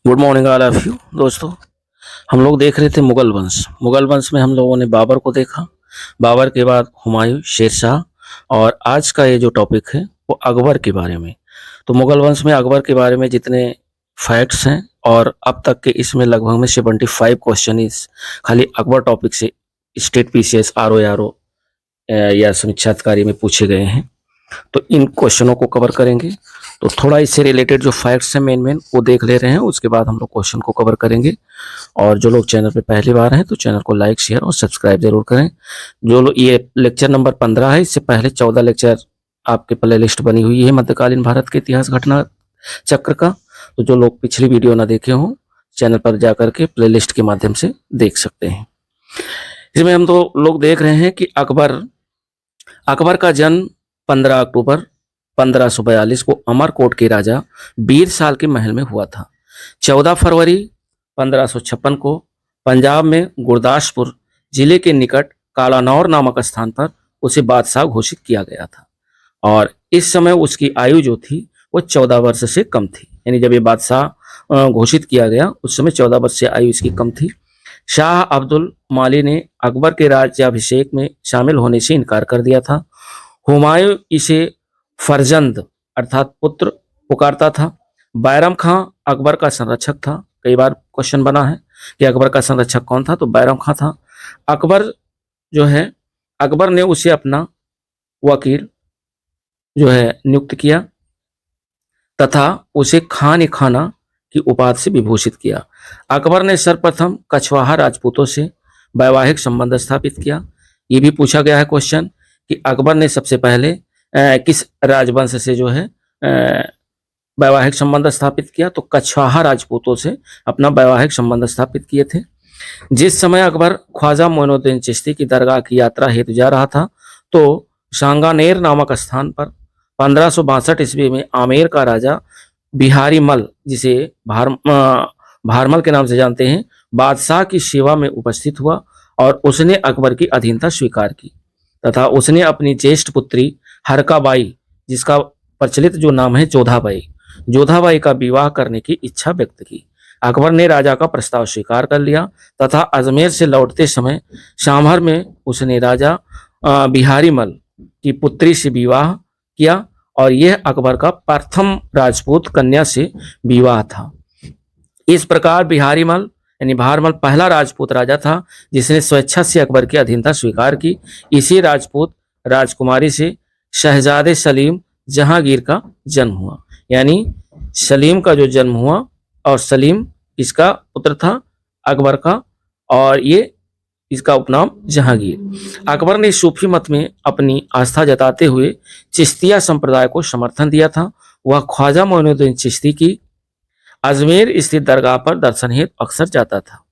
Good morning all of you दोस्तों। हम लोग देख रहे थे मुगल वंश। मुगल वंश में हम लोगों ने बाबर को देखा, बाबर के बाद हुमायूं, शेरशाह, और आज का ये जो टॉपिक है वो अकबर के बारे में। तो मुगल वंश में अकबर के बारे में जितने फैक्ट्स हैं और अब तक के इसमें लगभग में 75 क्वेश्चन इस खाली अकबर टॉपिक से स्टेट पीसीएस आरओ या समीक्षाधिकारी में पूछे गए हैं। तो इन क्वेश्चनों को कवर करेंगे। तो थोड़ा इससे रिलेटेड जो फैक्ट्स हैं मेन वो देख ले रहे हैं, उसके बाद हम लोग क्वेश्चन को कवर करेंगे। और जो लोग चैनल पे पहली बार हैं तो चैनल को लाइक, शेयर और सब्सक्राइब जरूर करें। जो लोग, ये लेक्चर नंबर 15 है, इससे पहले 14 लेक्चर आपके प्ले लिस्ट बनी हुई है मध्यकालीन भारत के इतिहास घटना चक्र का। तो जो लोग पिछली वीडियो ना देखे हों, चैनल पर जाकर के प्ले लिस्ट के माध्यम से देख सकते हैं। इसमें हम तो लोग देख रहे हैं कि अकबर का जन्म 15 अक्टूबर 1542 को अमरकोट के राजा बीरसाल के महल में हुआ था। 14 फरवरी 1556 को पंजाब में गुरदासपुर जिले के निकट कालानौर नामक स्थान पर उसे बादशाह घोषित किया गया था। और इस समय उसकी आयु जो थी वो 14 वर्ष से कम थी। यानी जब ये बादशाह घोषित किया गया उस समय 14 वर्ष से आयु इसकी कम थी। शाह अब्दुल माली ने अकबर के राज्याभिषेक में शामिल होने से इनकार कर दिया था। हुमायूं इसे फरजंद अर्थात पुत्र पुकारता था। बैरम खां अकबर का संरक्षक था। कई बार क्वेश्चन बना है कि अकबर का संरक्षक कौन था, तो बैरम खां था। अकबर ने उसे अपना वकील नियुक्त किया तथा उसे खान ए खाना की उपाधि से विभूषित किया। अकबर ने सर्वप्रथम कछवाहा राजपूतों से वैवाहिक संबंध स्थापित किया। ये भी पूछा गया है क्वेश्चन कि अकबर ने सबसे पहले किस राजवंश से वैवाहिक संबंध स्थापित किया, तो कछवाहा राजपूतों से अपना वैवाहिक संबंध स्थापित किए थे। जिस समय अकबर ख्वाजा मोइनुद्दीन चिश्ती की दरगाह की यात्रा हेतु जा रहा था तो सांगानेर नामक स्थान पर 1562 ईस्वी में आमेर का राजा बिहारी मल, जिसे भारमल के नाम से जानते हैं, बादशाह की सेवा में उपस्थित हुआ और उसने अकबर की अधीनता स्वीकार की तथा उसने अपनी ज्येष्ठ पुत्री हरकाबाई, जिसका प्रचलित जो नाम है जोधाबाई का विवाह करने की इच्छा व्यक्त की। अकबर ने राजा का प्रस्ताव स्वीकार कर लिया तथा अजमेर से लौटते समय सांभर में उसने राजा बिहारी मल की पुत्री से विवाह किया और यह अकबर का प्रथम राजपूत कन्या से विवाह था। इस प्रकार बिहारी मल यानी भारमल पहला राजपूत राजा था जिसने स्वेच्छा से अकबर की अधीनता स्वीकार की। इसी राजपूत राजकुमारी से शहजादे सलीम जहांगीर का जन्म हुआ। यानी सलीम का जो जन्म हुआ, और सलीम इसका पुत्र था अकबर का, और ये इसका उपनाम जहांगीर। अकबर ने सूफी मत में अपनी आस्था जताते हुए चिश्तिया संप्रदाय को समर्थन दिया था। वह ख्वाजा मोइनुद्दीन चिश्ती की अजमेर स्थित दरगाह पर दर्शन हेतु अक्सर जाता था।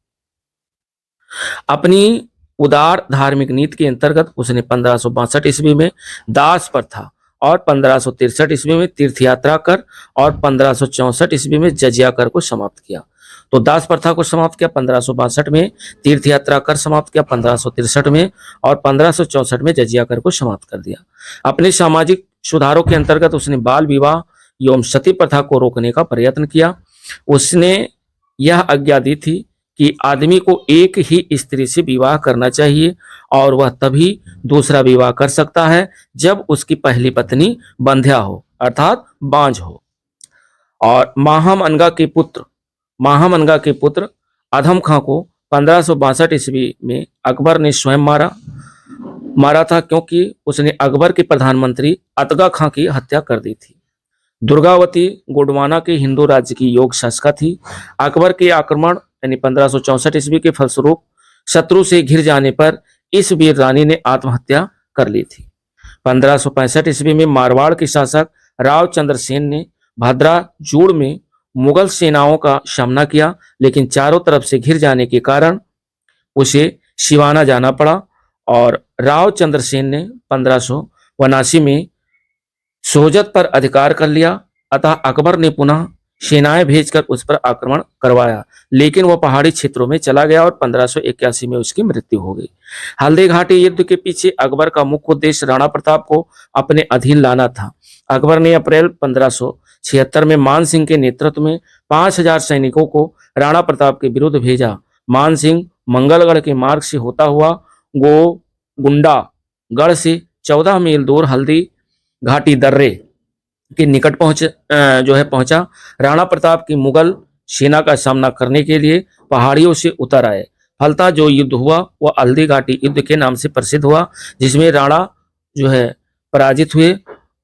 अपनी उदार धार्मिक नीति के अंतर्गत उसने 1562 ईस्वी में दास प्रथा और 1563 ईस्वी में तीर्थ यात्रा कर और 1564 ईस्वी में जजिया कर को समाप्त किया। तो दास प्रथा को समाप्त किया 1562 में, तीर्थ यात्रा कर समाप्त किया 1563 में, और 1564 में जजिया कर को समाप्त कर दिया। अपने सामाजिक सुधारों के अंतर्गत उसने बाल विवाह एवं सती प्रथा को रोकने का प्रयत्न किया। उसने यह आज्ञा दी थी कि आदमी को एक ही स्त्री से विवाह करना चाहिए और वह तभी दूसरा विवाह कर सकता है जब उसकी पहली पत्नी बंध्या हो अर्थात बांझ हो। और महामनगा के पुत्र आदम खां को 1562 ईस्वी में अकबर ने स्वयं मारा था, क्योंकि उसने अकबर के प्रधानमंत्री अतगा खां की हत्या कर दी थी। दुर्गावती गोंडवाना के हिंदू राज्य की योग शासका थी। अकबर के आक्रमण यानी 1564 ईस्वी के फलस्वरूप शत्रु से घिर जाने पर इस वीर रानी ने आत्महत्या कर ली थी। 1565 ईस्वी में मारवाड़ के शासक राव चंद्र सेन ने भद्रा जूड़ में मुगल सेनाओं का सामना किया, लेकिन चारों तरफ से घिर जाने के कारण उसे सिवाना जाना पड़ा और राव चंद्र सेन ने 1579 में सोजत पर अधिकार कर लिया। अतः अकबर ने पुनः सेनाएं भेजकर उस पर आक्रमण करवाया, लेकिन वह पहाड़ी क्षेत्रों में चला गया और 1581 में उसकी मृत्यु हो गई। हल्दी घाटी युद्ध के पीछे अकबर का मुख्य उद्देश्य राणा प्रताप को अपने अधीन लाना था। अकबर ने अप्रैल 1586 1576 में मान सिंह के नेतृत्व में 5000 सैनिकों को राणा प्रताप के विरुद्ध भेजा। मान सिंह मंगलगढ़ के मार्ग से होता हुआ गोगुंडा गढ़ से 14 मील दूर हल्दी घाटी दर्रे के निकट पहुंचा। राणा प्रताप की मुगल सेना का सामना करने के लिए पहाड़ियों से उतर आए। फलतः जो युद्ध हुआ वह हल्दी घाटी युद्ध के नाम से प्रसिद्ध हुआ, जिसमें राणा पराजित हुए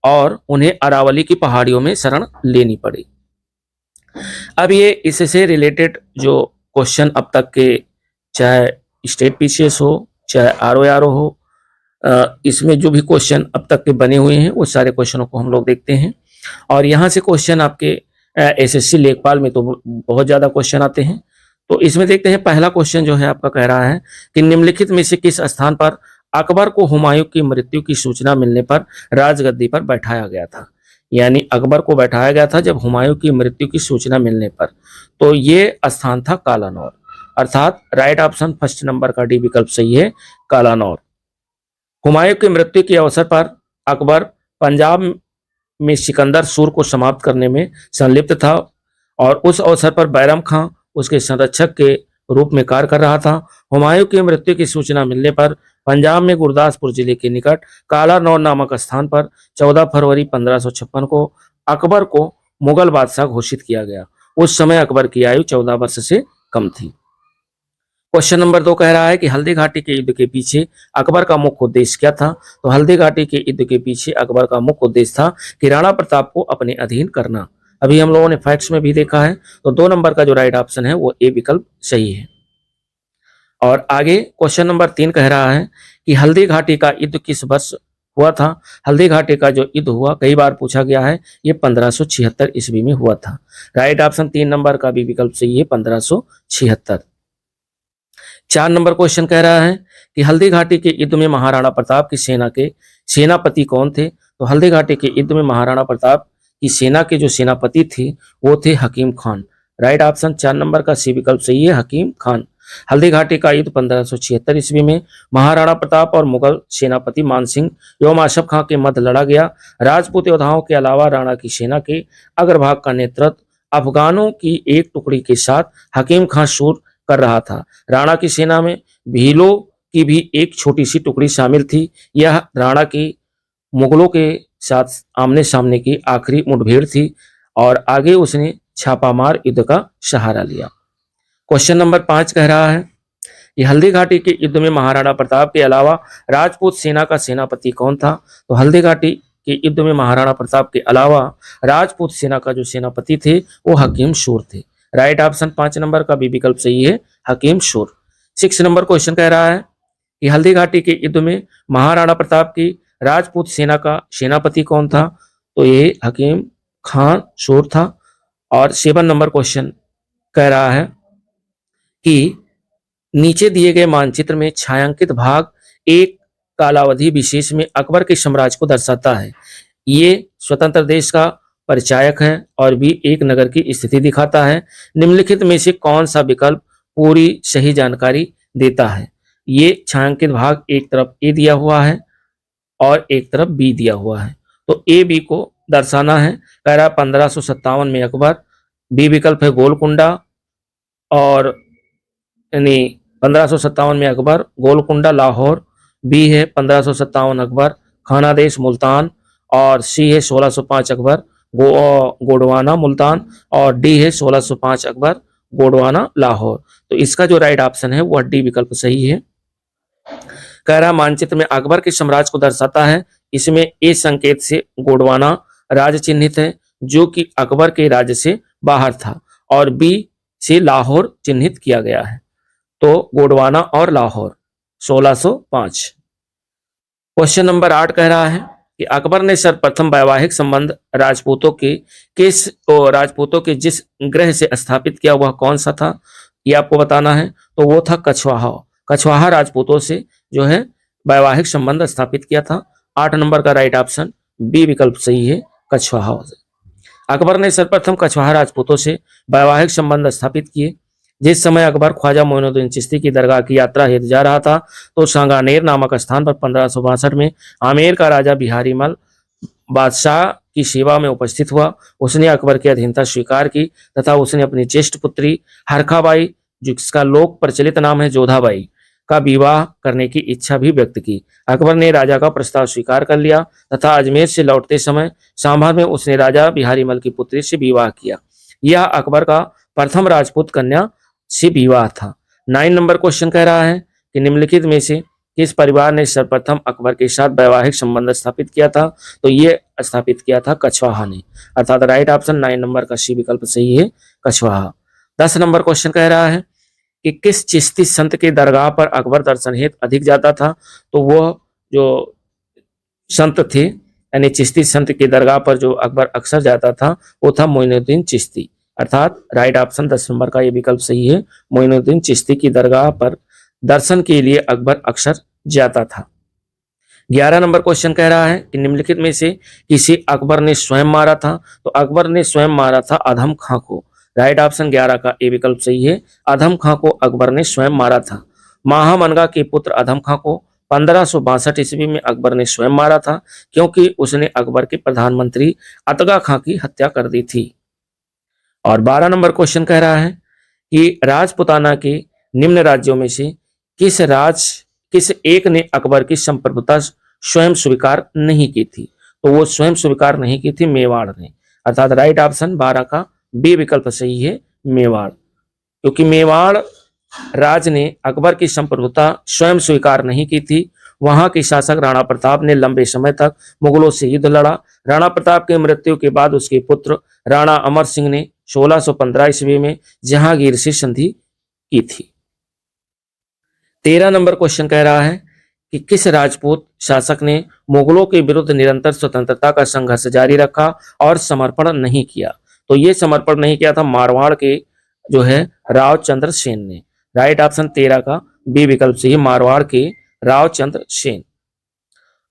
और उन्हें अरावली की पहाड़ियों में शरण लेनी पड़ी। अब ये इससे रिलेटेड जो क्वेश्चन अब तक के, चाहे स्टेट पीसीएस हो चाहे आरओआरओ हो, इसमें जो भी क्वेश्चन अब तक के बने हुए हैं वो सारे क्वेश्चनों को हम लोग देखते हैं। और यहाँ से क्वेश्चन आपके एसएससी लेखपाल में तो बहुत ज्यादा क्वेश्चन आते हैं। तो इसमें देखते हैं, पहला क्वेश्चन जो है आपका कह रहा है कि निम्नलिखित में से किस स्थान पर अकबर को हुमायूं की मृत्यु की सूचना मिलने पर राजगद्दी पर बैठाया गया था। यानी अकबर को बैठाया गया था जब हुमायूं की मृत्यु की सूचना मिलने पर। तो ये स्थान था कालानौर, अर्थात राइट ऑप्शन फर्स्ट नंबर का डी विकल्प सही है, कालानौर। हुमायूं की मृत्यु के अवसर पर अकबर पंजाब में सिकंदर सूर को समाप्त करने में संलिप्त था और उस अवसर पर बैरम खां उसके संरक्षक के रूप में कार्य कर रहा था। हुमायूं की मृत्यु की सूचना मिलने पर पंजाब में गुरदासपुर जिले के निकट कालानौर नामक स्थान पर 14 फरवरी 1556 को अकबर को मुगल बादशाह घोषित किया गया। उस समय अकबर की आयु 14 वर्ष से कम थी। क्वेश्चन नंबर 2 कह रहा है कि हल्दी घाटी के युद्ध के पीछे अकबर का मुख्य उद्देश्य क्या था। तो हल्दी घाटी के युद्ध के पीछे अकबर का मुख्य उद्देश्य था कि राणा प्रताप को अपने अधीन करना। अभी हम लोगों ने फैक्ट्स में भी देखा है, तो 2 नंबर का जो राइट ऑप्शन है वो ए विकल्प सही है। और आगे क्वेश्चन नंबर 3 कह रहा है कि हल्दी घाटी का युद्ध किस वर्ष हुआ था। हल्दी घाटी का जो युद्ध हुआ कई बार पूछा गया है, ये 1576 ईस्वी में हुआ था। राइट ऑप्शन 3 नंबर का भी विकल्प सही है, 1576। 4 नंबर क्वेश्चन कह रहा है कि हल्दी घाटी के युद्ध में महाराणा प्रताप की सेना के सेनापति कौन थे। तो हल्दी घाटी के युद्ध में महाराणा प्रताप की सेना के जो सेनापति थे वो थे हकीम खान। राइट ऑप्शन 4 नंबर का सी विकल्प सही है, हकीम खान। हल्दी घाटी का युद्ध 1576 ईस्वी में महाराणा प्रताप और मुगल सेनापति मानसिंह एवं आसफ खां के मध्य लड़ा गया। राजपूत योद्धाओं के अलावा राणा की सेना के अग्रभाग का नेतृत्व अफगानों की एक टुकड़ी के साथ हकीम खां सूर कर रहा था। राणा की सेना में भीलों की भी एक छोटी सी टुकड़ी शामिल थी। यह राणा की मुगलों के साथ आमने सामने की आखिरी मुठभेड़ थी और आगे उसने छापामार युद्ध का सहारा लिया। क्वेश्चन नंबर 5 कह रहा है कि हल्दी घाटी के युद्ध में महाराणा प्रताप के अलावा राजपूत सेना का सेनापति कौन था। तो हल्दी घाटी के युद्ध में महाराणा प्रताप के अलावा राजपूत सेना का जो सेनापति थे वो हकीम सूर थे। राइट ऑप्शन 5 नंबर का भी विकल्प सही है, हकीम सूर। 6 नंबर क्वेश्चन कह रहा है कि हल्दी घाटी के युद्ध में महाराणा प्रताप की राजपूत सेना का सेनापति कौन था। तो ये हकीम खान सूर था। और 7 नंबर क्वेश्चन कह रहा है कि नीचे दिए गए मानचित्र में छायांकित भाग एक कालावधि विशेष में अकबर के साम्राज्य को दर्शाता है। ये स्वतंत्र देश का परिचायक है और भी एक नगर की स्थिति दिखाता है। निम्नलिखित में से कौन सा विकल्प पूरी सही जानकारी देता है। ये छायांकित भाग एक तरफ ए दिया हुआ है और एक तरफ बी दिया हुआ है। तो ए बी को दर्शाना है। कह रहा 1557 में अकबर, बी विकल्प है गोलकुंडा, और यानी 1557 में अकबर, गोलकुंडा लाहौर, बी है 1557 अकबर खानादेश मुल्तान, और सी है 1605 अकबर गोडवाना मुल्तान, और डी है 1605 अकबर गोडवाना लाहौर। तो इसका जो राइट ऑप्शन है वह डी विकल्प सही है। कह रहा मानचित्र में अकबर के साम्राज्य को दर्शाता है। इसमें ए संकेत से गोडवाना राज्य चिन्हित है जो कि अकबर के राज्य से बाहर था, और बी से लाहौर चिन्हित किया गया है। तो गोडवाना और लाहौर 1605। क्वेश्चन नंबर 8 कह रहा है कि अकबर ने सर्वप्रथम वैवाहिक संबंध राजपूतों के जिस ग्रह से स्थापित किया वह कौन सा था, ये आपको बताना है। तो वो था कछवाहा। कछवाहा राजपूतों से जो है वैवाहिक संबंध स्थापित किया था। 8 नंबर का राइट ऑप्शन बी विकल्प सही है, कछवाहा से। अकबर ने सर्वप्रथम कछवाहा राजपूतों से वैवाहिक संबंध स्थापित किए। जिस समय अकबर ख्वाजा मोइनुद्दीन चिश्ती की दरगाह की यात्रा हेतु जा रहा था तो सांगानेर नामक स्थान पर 1562 में आमेर का राजा बिहारी मल बादशाह की सेवा में उपस्थित हुआ। उसने अकबर की अधीनता स्वीकार की तथा उसने अपनी ज्येष्ठ पुत्री हरखाबाई, जिसका लोक प्रचलित नाम है जोधाबाई, का विवाह करने की इच्छा भी व्यक्त की। अकबर ने राजा का प्रस्ताव स्वीकार कर लिया तथा अजमेर से लौटते समय सांभर में उसने राजा बिहारी मल की पुत्री से विवाह किया। यह अकबर का प्रथम राजपूत कन्या से विवाह था। 9 नंबर क्वेश्चन कह रहा है कि निम्नलिखित में से किस परिवार ने सर्वप्रथम अकबर के साथ वैवाहिक संबंध स्थापित किया था? तो ये स्थापित किया था कछवाहा ने, अर्थात राइट ऑप्शन 9 नंबर का सी विकल्प सही है, कछवाहा। 10 नंबर क्वेश्चन कह रहा है कि किस चिश्ती संत के दरगाह पर अकबर दर्शन हेतु अधिक जाता था? तो वह जो संत थे, यानी चिश्ती संत के दरगाह पर जो अकबर अक्सर जाता था वो था मोइनुद्दीन चिश्ती, अर्थात राइट ऑप्शन 10 नंबर का ये विकल्प सही है। मोइनुद्दीन चिश्ती की दरगाह पर दर्शन के लिए अकबर अक्सर जाता था। 11 नंबर क्वेश्चन कह रहा है कि निम्नलिखित में से किसे अकबर ने स्वयं मारा था? तो अकबर ने स्वयं मारा था अधम खां को। राइट ऑप्शन 11 का ए विकल्प सही है, अधम खां को अकबर ने स्वयं मारा था। महामनगा के पुत्र अधम खां को 1562 ईस्वी में अकबर ने स्वयं मारा था, क्योंकि उसने अकबर के प्रधानमंत्री अतगा खां की हत्या कर दी थी। और 12 नंबर क्वेश्चन कह रहा है कि राजपुताना के निम्न राज्यों में से किस एक ने अकबर की संप्रभुता स्वयं स्वीकार नहीं की थी? तो वो स्वयं स्वीकार नहीं की थी मेवाड़ ने, अर्थात राइट ऑप्शन 12 का बी विकल्प सही है, मेवाड़। क्योंकि मेवाड़ राज ने अकबर की संप्रभुता स्वयं स्वीकार नहीं की थी। वहां के शासक राणा प्रताप ने लंबे समय तक मुगलों से युद्ध लड़ा। राणा प्रताप की मृत्यु के बाद उसके पुत्र राणा अमर सिंह ने 1615 ईस्वी में जहांगीर से संधि की थी। 13 नंबर क्वेश्चन कह रहा है कि किस राजपूत शासक ने मुगलों के विरुद्ध निरंतर स्वतंत्रता का संघर्ष जारी रखा और समर्पण नहीं किया? तो ये समर्पण नहीं किया था मारवाड़ के जो है रावचंद्र सेन ने। राइट ऑप्शन 13 का बी विकल्प सही, मारवाड़ के रावचंद्र सेन।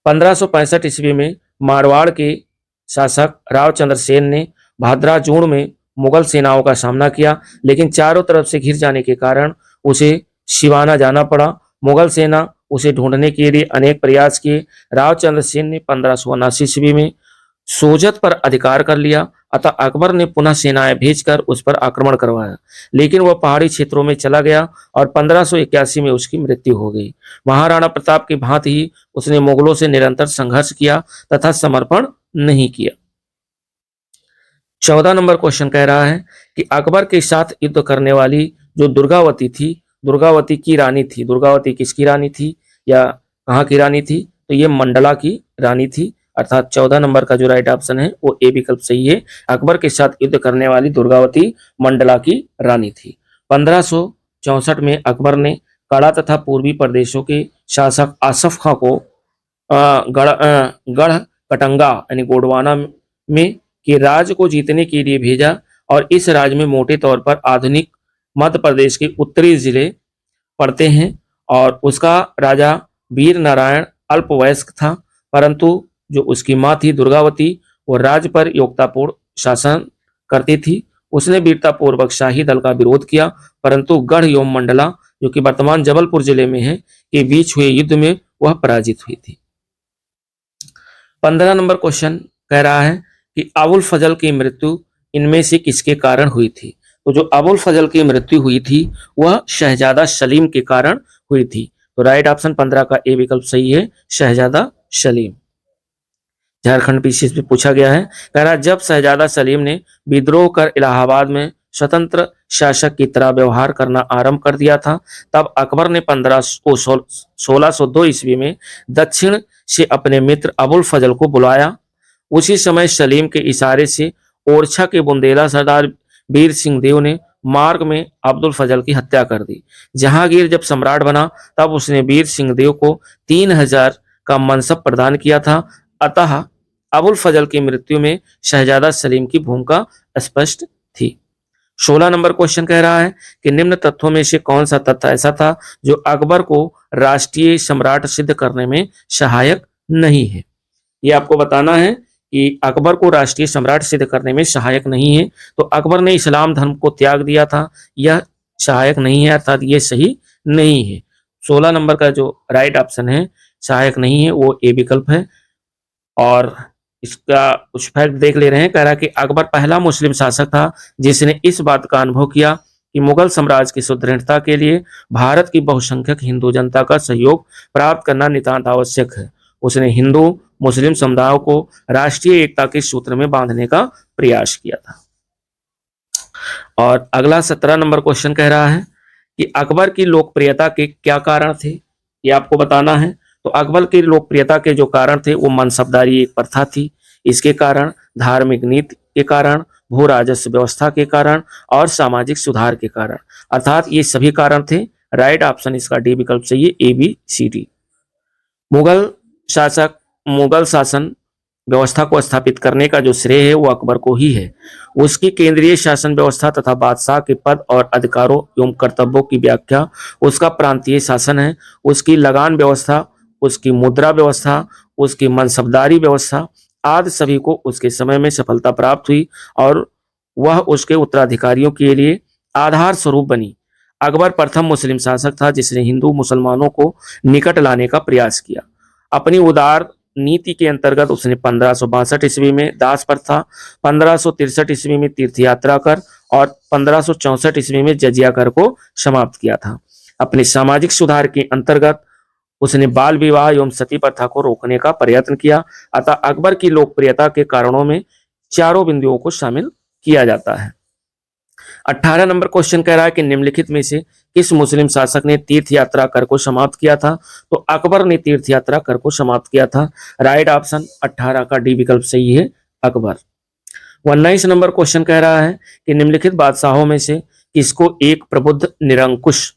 1565 ईस्वी में मारवाड़ के शासक रावचंद्र सेन ने भाद्रा जून में मुगल सेनाओं का सामना किया, लेकिन चारों तरफ से घिर जाने के कारण उसे सिवाना जाना पड़ा। मुगल सेना उसे ढूंढने के लिए अनेक प्रयास किए। रावचंद्र सेन ने 1579 ईस्वी में सोजत पर अधिकार कर लिया, अतः अकबर ने पुनः सेनाएं भेजकर उस पर आक्रमण करवाया, लेकिन वह पहाड़ी क्षेत्रों में चला गया और 1581 में उसकी मृत्यु हो गई। महाराणा प्रताप की भांति ही उसने मुगलों से निरंतर संघर्ष किया तथा समर्पण नहीं किया। 14 नंबर क्वेश्चन कह रहा है कि अकबर के साथ युद्ध करने वाली जो दुर्गावती थी, दुर्गावती की रानी थी। दुर्गावती किसकी रानी थी या कहाँ की रानी थी? तो ये मंडला की रानी थी, अर्थात 14 नंबर का जो राइट ऑप्शन है वो ए विकल्प सही है। अकबर के साथ युद्ध करने वाली दुर्गावती मंडला की रानी थी। 1564 में अकबर ने कड़ा तथा पूर्वी प्रदेशों के शासक आसफ खां को गढ़ कटंगा यानी गोडवाना में के राज को जीतने के लिए भेजा, और इस राज में मोटे तौर पर आधुनिक मध्य प्रदेश के उत्तरी जिले पड़ते हैं, और उसका राजा वीर नारायण अल्पवयस्क था, परंतु जो उसकी मां थी दुर्गावती वो राज्य पर योग्यतापूर्ण शासन करती थी। उसने वीरतापूर्वक शाही दल का विरोध किया, परंतु गढ़ एवं मंडला जो कि वर्तमान जबलपुर जिले में है के बीच हुए युद्ध में वह पराजित हुई थी। 15 नंबर क्वेश्चन कह रहा है कि अबुल फजल की मृत्यु इनमें से किसके कारण हुई थी? तो जो अबुल फजल की मृत्यु हुई थी वह शहजादा सलीम के कारण हुई थी। तो राइट ऑप्शन 15 का ए विकल्प सही है, शहजादा सलीम। झारखंड पीसीएस में पूछा गया है, कह रहा जब शहजादा सलीम ने विद्रोह कर इलाहाबाद में स्वतंत्र शासक की तरह व्यवहार करना आरंभ कर दिया था, तब अकबर ने 1602 ईस्वी में दक्षिण से अपने मित्र अबुल फजल को बुलाया। उसी समय सलीम के इशारे से ओरछा के बुंदेला सरदार वीर सिंह देव ने मार्ग में अब्दुल फजल की हत्या कर दी। जहांगीर जब सम्राट बना तब उसने वीर सिंह देव को 3000 का मनसब प्रदान किया था, अतः अबुल फजल की मृत्यु में शहजादा सलीम की भूमिका स्पष्ट थी। 16 नंबर क्वेश्चन कह रहा है कि निम्न तथ्यों में से कौन सा तथ्य ऐसा था जो अकबर को राष्ट्रीय सम्राट सिद्ध करने में सहायक नहीं है? ये आपको बताना है कि अकबर को राष्ट्रीय सम्राट सिद्ध करने में सहायक नहीं है। तो अकबर ने इस्लाम धर्म को त्याग दिया था, यह सहायक नहीं है, अर्थात ये सही नहीं है। 16 नंबर का जो राइट ऑप्शन है सहायक नहीं है वो ए विकल्प है। और इसका कुछ फैक्ट देख ले रहे हैं। कह रहा है कि अकबर पहला मुस्लिम शासक था जिसने इस बात का अनुभव किया कि मुगल साम्राज्य की सुदृढ़ता के लिए भारत की बहुसंख्यक हिंदू जनता का सहयोग प्राप्त करना नितांत आवश्यक है। उसने हिंदू मुस्लिम समुदायों को राष्ट्रीय एकता के सूत्र में बांधने का प्रयास किया था। और अगला 17 नंबर क्वेश्चन कह रहा है कि अकबर की लोकप्रियता के क्या कारण थे, ये आपको बताना है। तो अकबर की लोकप्रियता के जो कारण थे वो मनसबदारी एक प्रथा थी, इसके कारण, धार्मिक नीति के कारण, भू राजस्व व्यवस्था के कारण और सामाजिक सुधार के कारण, अर्थात ये सभी कारण थे। राइट ऑप्शन इसका डी विकल्प चाहिए, A B C D. Mughal शासन व्यवस्था को स्थापित करने का जो श्रेय है वो अकबर को ही है। उसकी केंद्रीय शासन व्यवस्था तथा बादशाह के पद और अधिकारों एवं कर्तव्यों की व्याख्या, उसका प्रांतीय शासन है, उसकी लगान व्यवस्था, उसकी मुद्रा व्यवस्था, उसकी मनसबदारी व्यवस्था आदि सभी को उसके समय में सफलता प्राप्त हुई और वह उसके उत्तराधिकारियों के लिए आधार स्वरूप बनी। अकबर प्रथम मुस्लिम शासक था जिसने हिंदू मुसलमानों को निकट लाने का प्रयास किया। अपनी उदार नीति के अंतर्गत उसने 1562 ईस्वी में दास प्रथा, 1563 ईस्वी में तीर्थ यात्रा कर और 1564 ईस्वी में जजिया कर को समाप्त किया था। अपने सामाजिक सुधार के अंतर्गत उसने बाल विवाह एवं सती प्रथा को रोकने का प्रयत्न किया। अतः अकबर की लोकप्रियता के कारणों में चारों बिंदुओं को शामिल किया जाता है। 18 नंबर क्वेश्चन कह रहा है कि निम्नलिखित में से किस मुस्लिम शासक ने तीर्थ यात्रा कर को समाप्त किया था। तो अकबर ने तीर्थ यात्रा कर को समाप्त किया था। राइट ऑप्शन 18 का डी विकल्प सही है, अकबर। 19 नंबर क्वेश्चन कह रहा है कि निम्नलिखित बादशाहों में से किसको एक प्रबुद्ध निरंकुश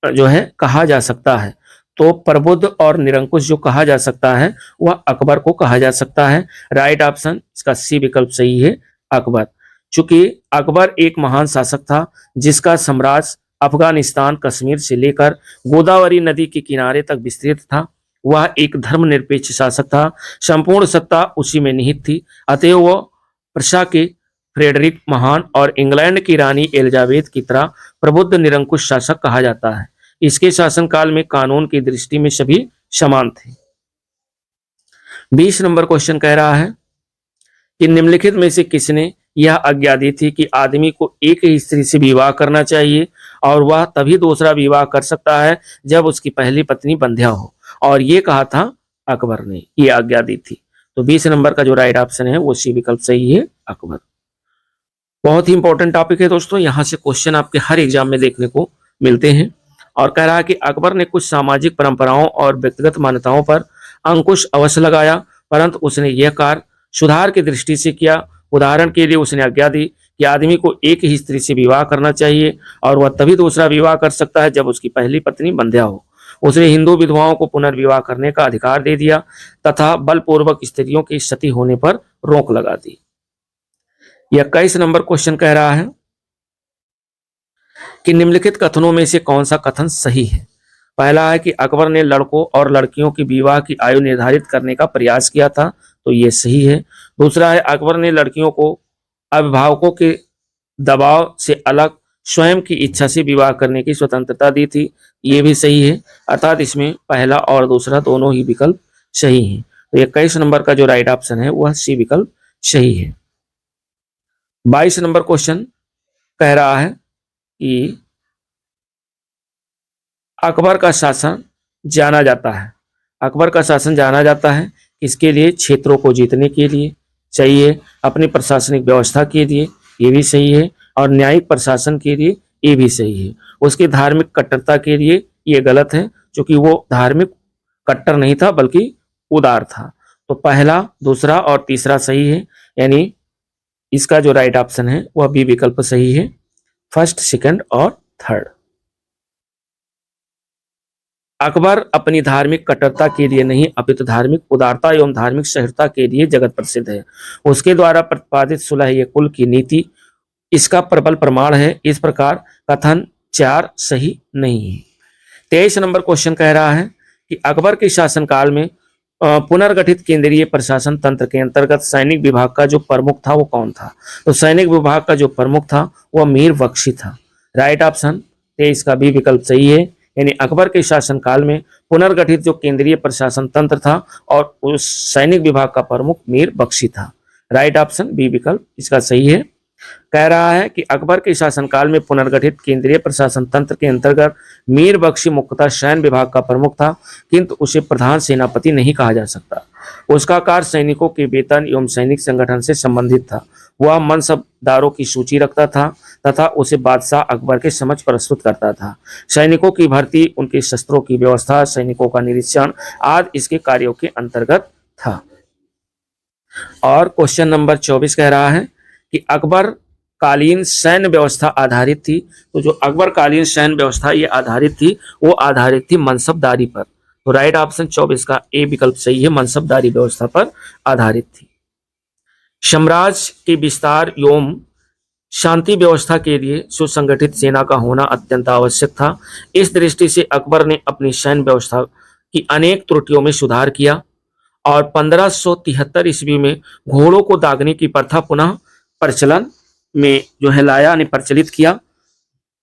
जो है कहा जा सकता है। तो प्रबुद्ध और निरंकुश जो कहा जा सकता है वह अकबर को कहा जा सकता है। राइट ऑप्शन इसका सी विकल्प सही है, अकबर। चूंकि अकबर एक महान शासक था जिसका साम्राज्य अफगानिस्तान, कश्मीर से लेकर गोदावरी नदी के किनारे तक विस्तृत था। वह एक धर्मनिरपेक्ष शासक था, संपूर्ण सत्ता उसी में निहित थी। अतएव वह प्रशा के फ्रेडरिक महान और इंग्लैंड की रानी एलिजाबेथ की तरह प्रबुद्ध निरंकुश शासक कहा जाता है। इसके शासनकाल में कानून की दृष्टि में सभी समान थे। 20 नंबर क्वेश्चन कह रहा है कि निम्नलिखित में से किसने यह आज्ञा दी थी कि आदमी को एक ही स्त्री से विवाह करना चाहिए और वह तभी दूसरा विवाह कर सकता है जब उसकी पहली पत्नी बंध्या हो। और ये कहा था अकबर ने, ये आज्ञा दी थी। तो 20 नंबर का जो राइट ऑप्शन है वो सी विकल्प सही है, अकबर। बहुत ही इंपॉर्टेंट टॉपिक है दोस्तों, यहाँ से क्वेश्चन आपके हर एग्जाम में देखने को मिलते हैं। और कह रहा है कि अकबर ने कुछ सामाजिक परंपराओं और व्यक्तिगत मान्यताओं पर अंकुश अवश्य लगाया, परंतु उसने यह कार्य सुधार की दृष्टि से किया। उदाहरण के लिए उसने आज्ञा दी कि आदमी को एक ही स्त्री से विवाह करना चाहिए और वह तभी दूसरा विवाह कर सकता है जब उसकी पहली पत्नी बंध्या हो। उसने हिंदू विधवाओं को पुनर्विवाह करने का अधिकार दे दिया तथा बलपूर्वक स्त्रियों की सती होने पर रोक लगा दी। 21 नंबर क्वेश्चन कह रहा है कि निम्नलिखित कथनों में से कौन सा कथन सही है। पहला है कि अकबर ने लड़कों और लड़कियों की विवाह की आयु निर्धारित करने का प्रयास किया था, तो ये सही है। दूसरा है अकबर ने लड़कियों को अभिभावकों के दबाव से अलग स्वयं की इच्छा से विवाह करने की स्वतंत्रता दी थी, ये भी सही है। अर्थात इसमें पहला और दूसरा दोनों ही विकल्प सही हैं। तो 21 नंबर का जो राइट ऑप्शन है वह सी विकल्प सही है। 22 नंबर क्वेश्चन कह रहा है कि अकबर का शासन जाना जाता है। अकबर का शासन जाना जाता है किसके लिए? क्षेत्रों को जीतने के लिए चाहिए, अपनी प्रशासनिक व्यवस्था के लिए, ये भी सही है। और न्यायिक प्रशासन के लिए, ये भी सही है। उसकी धार्मिक कट्टरता के लिए ये गलत है, क्योंकि वो धार्मिक कट्टर नहीं था बल्कि उदार था। तो पहला, दूसरा और तीसरा सही है, यानी इसका जो राइट ऑप्शन है वह बी विकल्प सही है, फर्स्ट, सेकंड और थर्ड। अकबर अपनी धार्मिक कट्टरता के लिए नहीं अपितु धार्मिक उदारता एवं धार्मिक सहृदयता के लिए जगत प्रसिद्ध है। उसके द्वारा प्रतिपादित सुलह ये कुल की नीति इसका प्रबल प्रमाण है। इस प्रकार कथन 4 सही नहीं है। 23 नंबर क्वेश्चन कह रहा है कि अकबर के शासनकाल में पुनर्गठित केंद्रीय प्रशासन तंत्र के अंतर्गत सैनिक विभाग का जो प्रमुख था वो कौन था? तो सैनिक विभाग का जो प्रमुख था वह मीर बख्शी था। राइट ऑप्शन 23 का बी विकल्प सही है, यानी अकबर के शासनकाल में पुनर्गठित जो केंद्रीय प्रशासन तंत्र था और उस सैनिक विभाग का प्रमुख मीर बख्शी था। राइट ऑप्शन बी विकल्प इसका सही है। कह रहा है कि अकबर के शासनकाल में पुनर्गठित केंद्रीय प्रशासन तंत्र के अंतर्गत मीर बख्शी मुख्यतः सैन्य विभाग का प्रमुख था, किंतु उसे प्रधान सेनापति नहीं कहा जा सकता। उसका कार्य सैनिकों के वेतन एवं सैनिक संगठन से संबंधित था। वह मनसबदारों की सूची रखता था तथा उसे बादशाह अकबर के समक्ष प्रस्तुत करता था। सैनिकों की भर्ती, उनके शस्त्रों की व्यवस्था, सैनिकों का निरीक्षण आदि इसके कार्यों के अंतर्गत था। और क्वेश्चन नंबर 24 कह रहा है कि अकबर कालीन सैन्य व्यवस्था आधारित थी। तो जो अकबर कालीन सैन्य व्यवस्था ये आधारित थी, वो आधारित थी मनसबदारी पर। तो राइट ऑप्शन 24 का ए विकल्प सही है, मनसबदारी व्यवस्था पर आधारित थी। साम्राज्य के विस्तार एवं शांति व्यवस्था के लिए सुसंगठित सेना का होना अत्यंत आवश्यक था। इस दृष्टि से अकबर ने अपनी सैन्य व्यवस्था की अनेक त्रुटियों में सुधार किया और 1573 ईस्वी में घोड़ों को दागने की प्रथा पुनः प्रचलन में जो है लाया, यानी प्रचलित किया,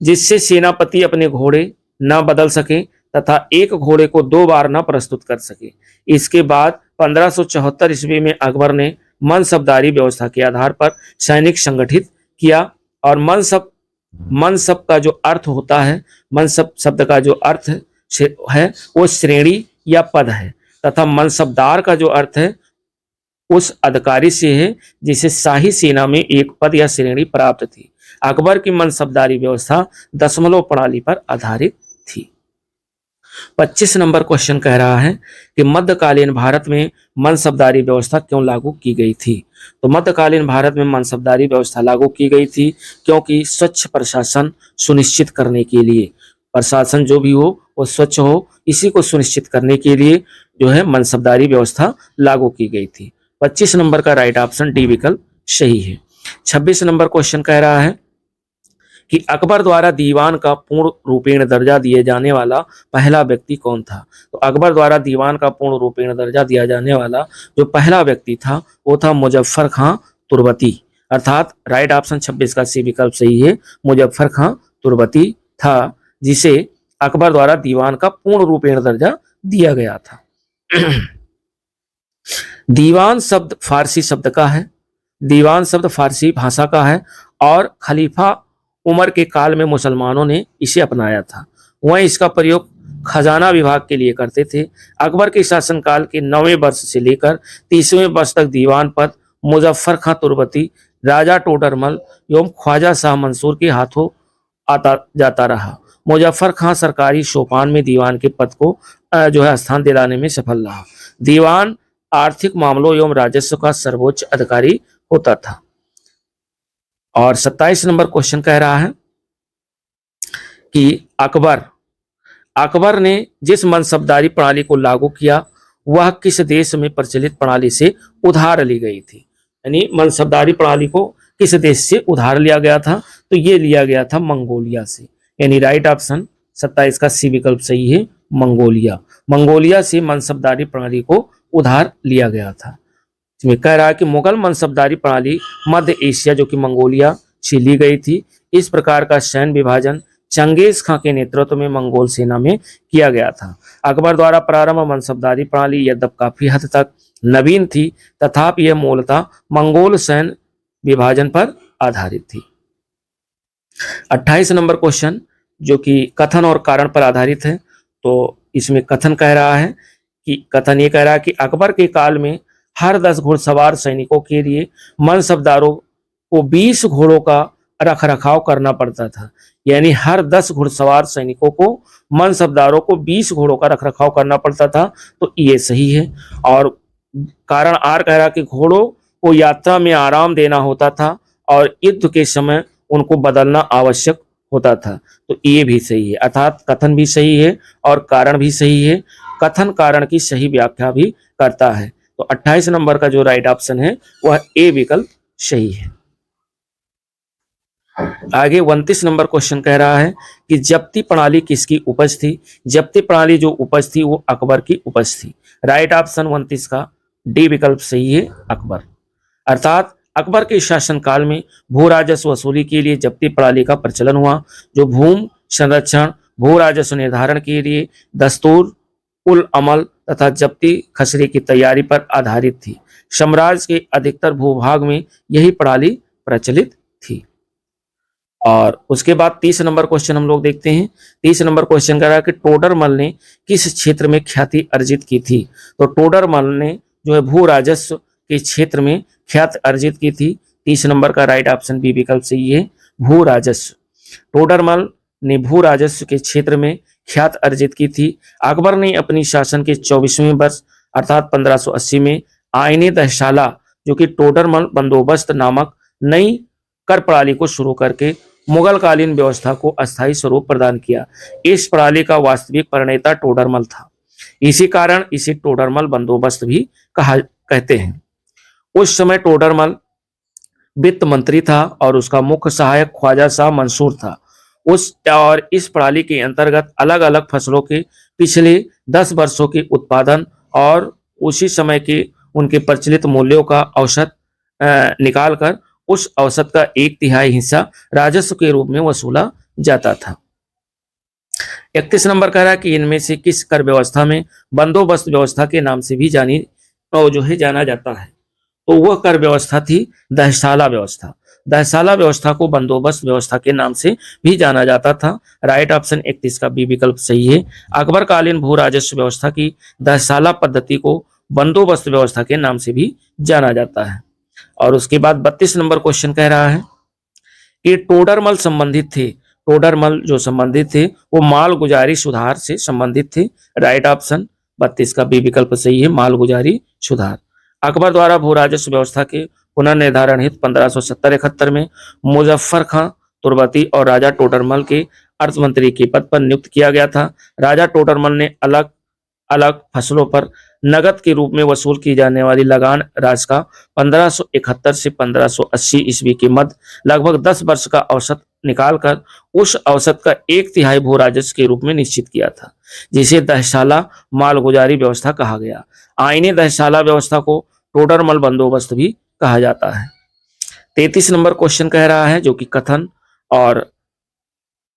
जिससे सेनापति अपने घोड़े न बदल सके तथा एक घोड़े को 2 बार न प्रस्तुत कर सके। इसके बाद 1574 ईस्वी में अकबर ने मनसबदारी व्यवस्था के आधार पर सैनिक संगठित किया। और मनसब का जो अर्थ होता है, मनसब शब्द का जो अर्थ है वो श्रेणी या पद है, तथा मनसबदार का जो अर्थ है उस अधिकारी से है जिसे शाही सेना में एक पद या श्रेणी प्राप्त थी। अकबर की मनसबदारी व्यवस्था दशमलव प्रणाली पर आधारित थी। 25 नंबर क्वेश्चन कह रहा है कि मध्यकालीन भारत में मनसबदारी व्यवस्था क्यों लागू की गई थी। तो मध्यकालीन भारत में मनसबदारी व्यवस्था लागू की गई थी क्योंकि स्वच्छ प्रशासन सुनिश्चित करने के लिए, प्रशासन जो भी हो वो स्वच्छ हो, इसी को सुनिश्चित करने के लिए जो है मनसबदारी व्यवस्था लागू की गई थी। 25 नंबर का राइट ऑप्शन डी विकल्प सही है। 26 नंबर क्वेश्चन कह रहा है कि अकबर द्वारा दीवान का पूर्ण रूपेण दर्जा दिए जाने वाला पहला व्यक्ति कौन था। तो अकबर द्वारा दीवान का पूर्ण रूपेण दर्जा दिया जाने वाला जो पहला व्यक्ति था वो था मुजफ्फर खां तुर्बती, अर्थात राइट ऑप्शन 26 का सी विकल्प सही है, मुजफ्फर खां तुर्बती था, जिसे अकबर द्वारा दीवान का पूर्ण रूपेण दर्जा दिया गया था। दीवान शब्द फारसी शब्द का है, दीवान शब्द फारसी भाषा का है और खलीफा उमर के काल में मुसलमानों ने इसे अपनाया था। वह इसका प्रयोग खजाना विभाग के लिए करते थे। अकबर के शासनकाल के 9वें वर्ष से लेकर 30वें वर्ष तक दीवान पद मुजफ्फर खां तुर्बती, राजा टोडरमल एवं ख्वाजा शाह मंसूर के हाथों आता जाता रहा। मुजफ्फर खां सरकारी सोपान में दीवान के पद को जो है स्थान दिलाने में सफल रहा। दीवान आर्थिक मामलों एवं राजस्व का सर्वोच्च अधिकारी होता था। और 27 नंबर क्वेश्चन कह रहा है कि अकबर ने जिस मनसबदारी प्रणाली को लागू किया वह किस देश में प्रचलित प्रणाली से उधार ली गई थी। यानी मनसबदारी प्रणाली को किस देश से उधार लिया गया था, तो ये लिया गया था मंगोलिया से। यानी राइट ऑप्शन 27 का सी विकल्प सही है, मंगोलिया। मंगोलिया से मनसबदारी प्रणाली को उधार लिया गया था। इसमें कह रहा है कि मुगल मनसबदारी प्रणाली मध्य एशिया जो कि मंगोलिया से ली गई थी। इस प्रकार का सैन्य विभाजन चंगेज खां के नेतृत्व में मंगोल सेना में किया गया था। अकबर द्वारा प्रारंभ मनसबदारी प्रणाली यद्यप काफी हद तक नवीन थी, तथापि यह मूलतः मंगोल सैन्य विभाजन पर आधारित थी। 28 नंबर क्वेश्चन जो कि कथन और कारण पर आधारित है। तो इसमें कथन कह रहा है कि कथन ये कह रहा है कि अकबर के काल में हर 10 घुड़सवार सैनिकों के लिए मनसबदारों को 20 घोड़ों का रख रखाव करना पड़ता था। यानी हर 10 घुड़सवार सैनिकों को मनसबदारों को 20 घोड़ों का रख रखाव करना पड़ता था। तो ये सही है। और कारण आर कह रहा कि घोड़ों को यात्रा में आराम देना होता था और युद्ध के समय उनको बदलना आवश्यक होता था। तो ये भी सही है, अर्थात कथन भी सही है और कारण भी सही है। कथन कारण की सही व्याख्या भी करता है। तो 28 नंबर का जो राइट ऑप्शन है वह ए विकल्प सही है। आगे 29 नंबर क्वेश्चन कह रहा है कि जब्ती प्रणाली किसकी उपज थी। जब्ती प्रणाली जो उपज थी वो अकबर की उपज थी। राइट ऑप्शन 29 का डी विकल्प सही है, अकबर। अर्थात अकबर के शासनकाल में भू राजस्व वसूली के लिए जब्ती प्रणाली का प्रचलन हुआ, जो भूमि संरक्षण भू राजस्व निर्धारण के लिए दस्तूर उल अमल तथा जब्ती खसरे की तैयारी पर आधारित थी। साम्राज्य के अधिकतर भूभाग में यही प्रणाली प्रचलित थी। और उसके बाद 30 नंबर क्वेश्चन हम लोग देखते हैं। 30 नंबर क्वेश्चन कह रहा है कि टोडरमल ने किस क्षेत्र में ख्याति अर्जित की थी। तो टोडरमल ने जो है भू राजस्व के क्षेत्र में ख्याति अर्जित की थी। 30 नंबर का राइट ऑप्शन बी विकल्प सही है, भू राजस्व। टोडरमल ने भू राजस्व के क्षेत्र में ख्याति अर्जित की थी। अकबर ने अपनी शासन के 24वें वर्ष अर्थात 1580 में आईने दहशाला जो कि टोडरमल बंदोबस्त नामक नई कर प्रणाली को शुरू करके मुगल कालीन व्यवस्था को अस्थायी स्वरूप प्रदान किया। इस प्रणाली का वास्तविक प्रणेता टोडरमल था। इसी कारण इसे टोडरमल बंदोबस्त भी कहते हैं। उस समय टोडरमल वित्त मंत्री था और उसका मुख्य सहायक ख्वाजा शाह मंसूर था। और इस प्रणाली के अंतर्गत अलग अलग फसलों के पिछले 10 वर्षों के उत्पादन और उसी समय के उनके प्रचलित मूल्यों का औसत निकालकर उस औसत का 1/3 हिस्सा राजस्व के रूप में वसूला जाता था। 31 नंबर कह रहा है कि इनमें से किस कर व्यवस्था में बंदोबस्त व्यवस्था के नाम से भी जाना जाता है। तो वह कर व्यवस्था थी दहशाला व्यवस्था। दहशाला व्यवस्था को बंदोबस्त व्यवस्था के नाम से भी जाना जाता था। राइट ऑप्शन 31 का बी विकल्प सही है। अकबर कालीन भू राजस्व व्यवस्था की दहशाला पद्धति को बंदोबस्त व्यवस्था के नाम से भी जाना जाता है। और उसके बाद 32 नंबर क्वेश्चन कह रहा है कि टोडरमल संबंधित थे। टोडरमल जो संबंधित थे वो माल गुजारी सुधार से संबंधित थे। राइट ऑप्शन 32 का बी विकल्प सही है, माल गुजारी सुधार। अकबर द्वारा भू राजस्व व्यवस्था के पुनर्निर्धारण हेतु 1570-71 में मुजफ्फर खां तुर्बती और राजा टोडरमल के अर्थ मंत्री के पद पर नियुक्त किया गया था। राजा टोडरमल ने अलग अलग फसलों पर नगद के रूप में वसूल की जाने वाली लगान राज का 1571 से 1580 ईस्वी के मध्य लगभग 10 वर्ष का औसत निकालकर उस औसत का 1/3 भू राजस्व के रूप में निश्चित किया था, जिसे दहशाला मालगुजारी व्यवस्था कहा गया। आईने दहशाला व्यवस्था को टोडरमल बंदोबस्त भी कहा जाता है। 33 नंबर क्वेश्चन कह रहा है जो कि कथन और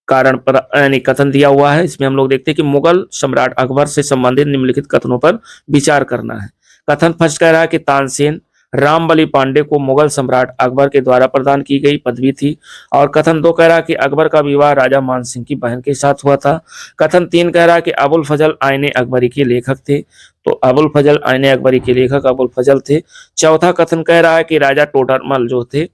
कारण पर यानी कथन दिया हुआ है। इसमें हम लोग देखते हैं कि मुगल सम्राट अकबर से संबंधित निम्नलिखित कथनों पर विचार करना है। कथन फर्स्ट कह रहा है कि तानसेन रामबली पांडे को मुगल सम्राट अकबर के द्वारा प्रदान की गई पदवी थी। और कथन 2 कह रहा है कि अकबर का विवाह राजा मान सिंह की बहन के साथ हुआ था। कथन 3 कह रहा है कि अबुल फजल आईने अकबरी के लेखक थे। तो अबुल फजल आईने अकबरी के लेखक अबुल फजल थे। चौथा कथन कह रहा है कि राजा टोडरमल जो थे,